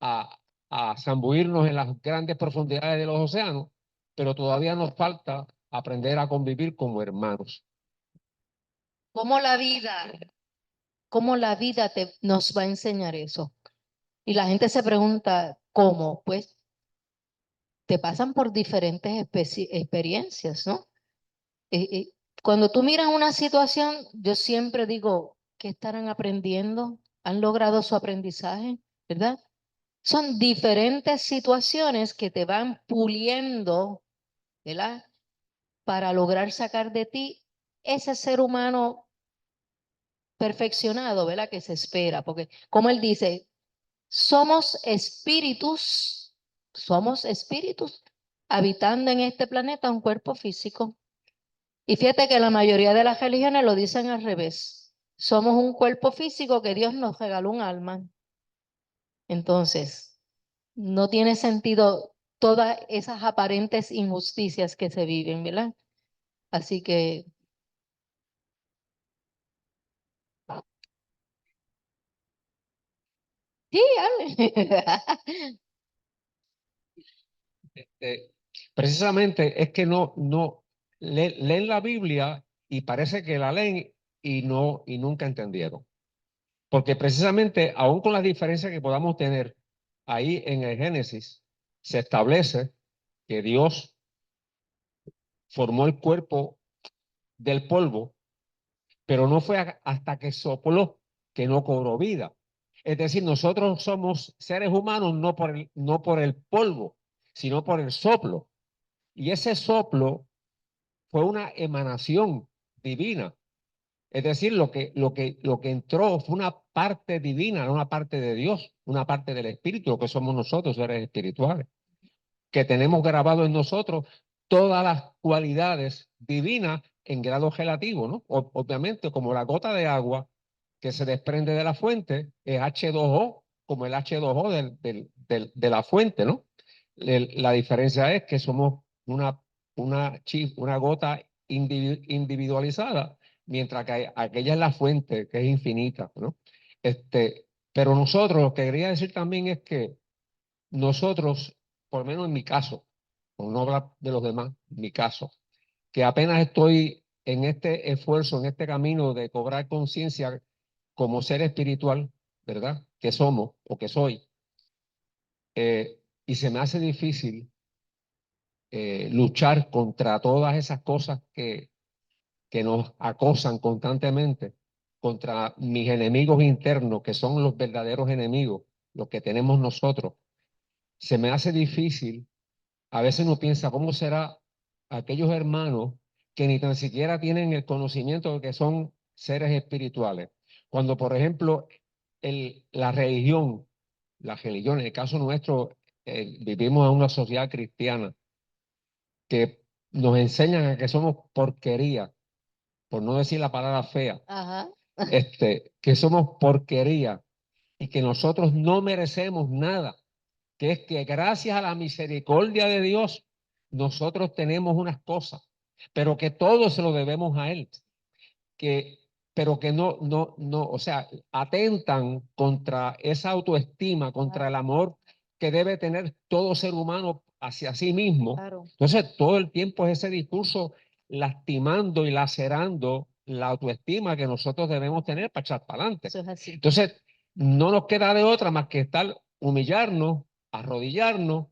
a zambuirnos en las grandes profundidades de los océanos, pero todavía nos falta aprender a convivir como hermanos. ¿Cómo la vida, nos va a enseñar eso? Y la gente se pregunta, ¿cómo? Pues te pasan por diferentes experiencias, ¿no? Cuando tú miras una situación, yo siempre digo, ¿qué estarán aprendiendo? ¿Han logrado su aprendizaje? ¿Verdad? Son diferentes situaciones que te van puliendo, ¿verdad? Para lograr sacar de ti ese ser humano perfeccionado, ¿verdad? Que se espera, porque como él dice, somos espíritus habitando en este planeta un cuerpo físico. Y fíjate que la mayoría de las religiones lo dicen al revés. Somos un cuerpo físico que Dios nos regaló un alma. Entonces, no tiene sentido todas esas aparentes injusticias que se viven, ¿verdad? Así que sí, hable. Precisamente es que leen la Biblia y parece que la leen y nunca entendieron. Porque precisamente, aún con las diferencias que podamos tener, ahí en el Génesis se establece que Dios formó el cuerpo del polvo, pero no fue hasta que sopló que no cobró vida. Es decir, nosotros somos seres humanos no por el polvo, sino por el soplo. Y ese soplo fue una emanación divina. Es decir, lo que entró fue una parte divina, no una parte de Dios, una parte del Espíritu, lo que somos nosotros, seres espirituales, que tenemos grabado en nosotros todas las cualidades divinas en grado relativo, ¿no? Obviamente, como la gota de agua que se desprende de la fuente es H2O, como el H2O de la fuente, ¿no? La diferencia es que somos una gota individualizada, mientras que aquella es la fuente, que es infinita, ¿no? Pero nosotros, lo que quería decir también es que nosotros, por lo menos en mi caso, por no hablar de los demás, en mi caso, que apenas estoy en este esfuerzo, en este camino de cobrar conciencia como ser espiritual, ¿verdad? Que somos o que soy, y se me hace difícil luchar contra todas esas cosas que nos acosan constantemente, contra mis enemigos internos, que son los verdaderos enemigos, los que tenemos nosotros. Se me hace difícil. A veces uno piensa, ¿cómo será aquellos hermanos que ni tan siquiera tienen el conocimiento de que son seres espirituales. Cuando, por ejemplo, la religión, en el caso nuestro, vivimos en una sociedad cristiana que nos enseñan a que somos porquería, por no decir la palabra fea, Ajá. que somos porquería y que nosotros no merecemos nada, que es que gracias a la misericordia de Dios, nosotros tenemos unas cosas, pero que todo se lo debemos a Él, pero que no, o sea, atentan contra esa autoestima, contra el amor que debe tener todo ser humano hacia sí mismo. Claro. Entonces, todo el tiempo es ese discurso lastimando y lacerando la autoestima que nosotros debemos tener para echar para adelante. Eso es así. Entonces, no nos queda de otra más que estar, humillarnos, arrodillarnos.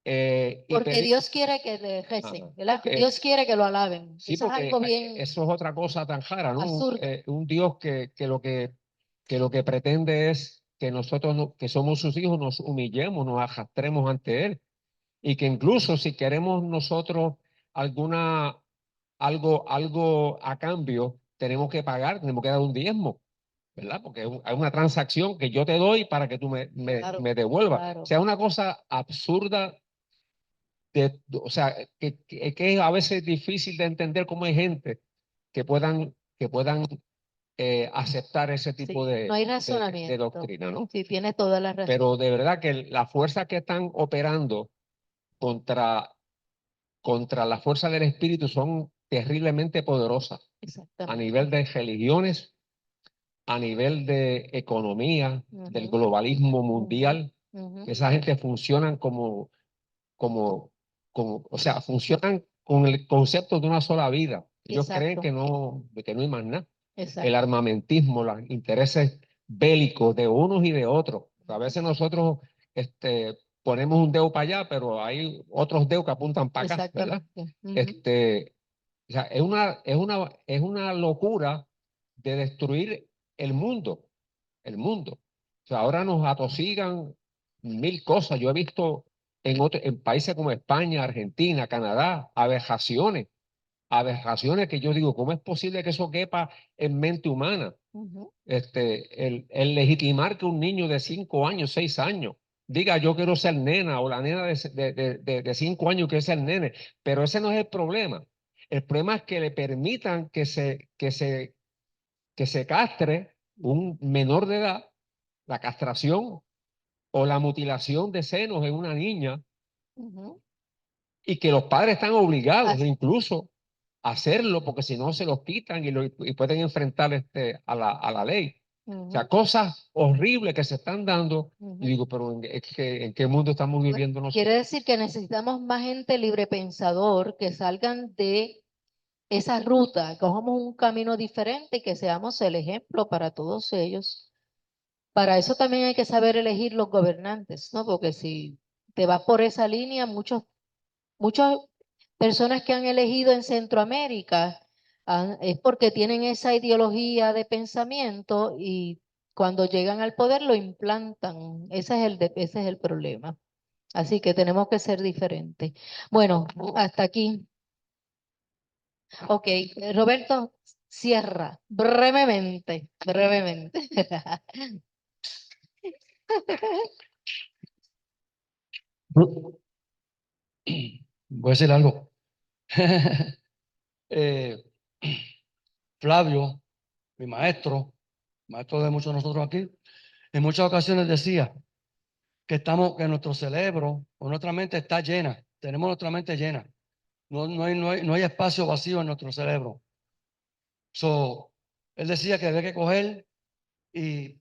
Y Porque pedir. Dios quiere que le recen, Ajá. ¿verdad? Dios quiere que lo alaben. Sí, Eso es porque algo bien eso es otra cosa tan rara, ¿no? absurdo. Un Dios que lo que pretende es que nosotros, que somos sus hijos, nos humillemos, nos arrastremos ante Él. Y que incluso si queremos nosotros algo a cambio, tenemos que pagar, tenemos que dar un diezmo, ¿verdad? Porque hay una transacción que yo te doy para que tú Claro, me devuelvas. claro. O sea, una cosa absurda, o sea, que es a veces difícil de entender cómo hay gente que puedan aceptar ese tipo Sí, no hay de razonamiento. doctrina, ¿no? Sí, tiene toda la razón. Pero de verdad que las fuerzas que están operando contra la fuerza del espíritu son terriblemente poderosas a Exactamente. nivel de religiones, a nivel de economía, del Ujú, globalismo mundial. ujú. Esa gente funcionan o sea, funcionan con el concepto de una sola vida. Ellos creen Exacto. que no hay más nada. Exacto. El armamentismo, los intereses bélicos de unos y de otros. A veces nosotros ponemos un dedo para allá, pero hay otros dedos que apuntan para acá, ¿verdad? Exactamente. Ujú. O sea, es una locura de destruir el mundo, el mundo. O sea, ahora nos atosigan mil cosas. Yo he visto en países como España, Argentina, Canadá, aberraciones que yo digo, ¿cómo es posible que eso quepa en mente humana? Ujú. El legitimar que un niño de 5 años, 6 años, diga yo quiero ser nena o la nena de 5 años quiere ser nene, pero ese no es el problema. El problema es que le permitan que se castre un menor de edad, la castración o la mutilación de senos en una niña, Ujú. y que los padres están obligados Así- incluso a hacerlo porque si no se los quitan y pueden enfrentar a la ley. O sea, Ujú. cosas horribles que se están dando. Ujú. Y digo, pero ¿en qué mundo estamos viviendo Quiere nosotros? decir que necesitamos más gente libre pensador que salgan de esa ruta, que cojamos un camino diferente y que seamos el ejemplo para todos ellos. Para eso también hay que saber elegir los gobernantes, ¿no? Porque si te vas por esa línea, muchas personas que han elegido en Centroamérica es porque tienen esa ideología de pensamiento y cuando llegan al poder lo implantan. Ese es el problema. Así que tenemos que ser diferentes. Bueno, hasta aquí. Ok, Roberto, cierra brevemente, brevemente. Voy a decir algo. Eh, Flavio, mi maestro de muchos de nosotros aquí, en muchas ocasiones decía que nuestro cerebro o nuestra mente está llena, tenemos nuestra mente llena. No hay espacio vacío en nuestro cerebro. Él decía que había que coger y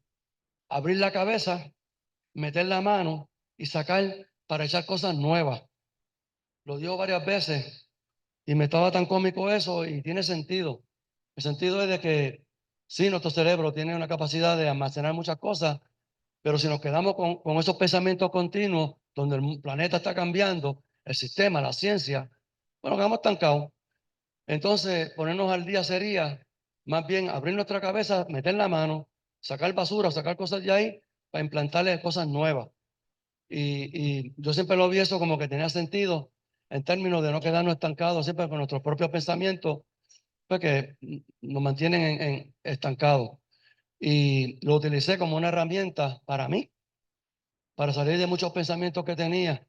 abrir la cabeza, meter la mano y sacar para echar cosas nuevas. Lo dijo varias veces y me estaba tan cómico eso y tiene sentido. El sentido es de que sí, nuestro cerebro tiene una capacidad de almacenar muchas cosas, pero si nos quedamos con esos pensamientos continuos, donde el planeta está cambiando, el sistema, la ciencia, bueno, quedamos estancados. Entonces, ponernos al día sería más bien abrir nuestra cabeza, meter la mano, sacar basura, sacar cosas de ahí para implantarle cosas nuevas. Y yo siempre lo vi eso como que tenía sentido en términos de no quedarnos estancados siempre con nuestros propios pensamientos, pues que nos mantienen estancados. Y lo utilicé como una herramienta para mí, para salir de muchos pensamientos que tenía,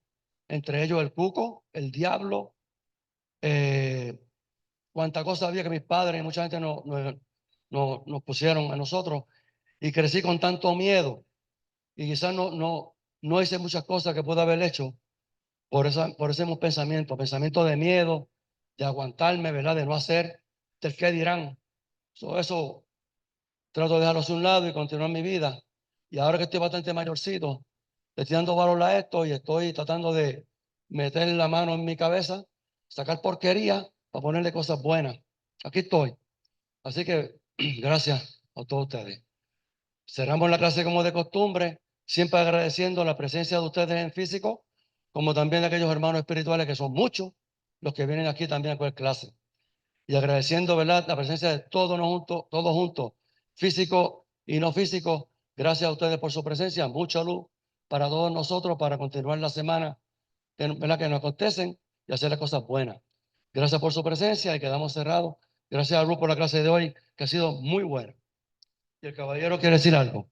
entre ellos el cuco, el diablo, cuánta cosa había que mis padres y mucha gente nos pusieron a nosotros, y crecí con tanto miedo y quizás no hice muchas cosas que pude haber hecho por ese pensamiento de miedo, de aguantarme, ¿verdad? De no hacer, del qué dirán. Eso trato de dejarlo a un lado y continuar mi vida. Y ahora que estoy bastante mayorcito, le estoy dando valor a esto y estoy tratando de meter la mano en mi cabeza, sacar porquería para ponerle cosas buenas. Aquí estoy. Así que gracias a todos ustedes. Cerramos la clase como de costumbre, siempre agradeciendo la presencia de ustedes en físico, como también de aquellos hermanos espirituales que son muchos, los que vienen aquí también a coger clase. Y agradeciendo, ¿verdad?, la presencia de todos juntos, físico y no físico. Gracias a ustedes por su presencia, mucha luz para todos nosotros para continuar la semana, ¿verdad?, que nos acontecen y hacer las cosas buenas. Gracias por su presencia y quedamos cerrados. Gracias a Ruth por la clase de hoy, que ha sido muy buena. Y el caballero quiere decir algo.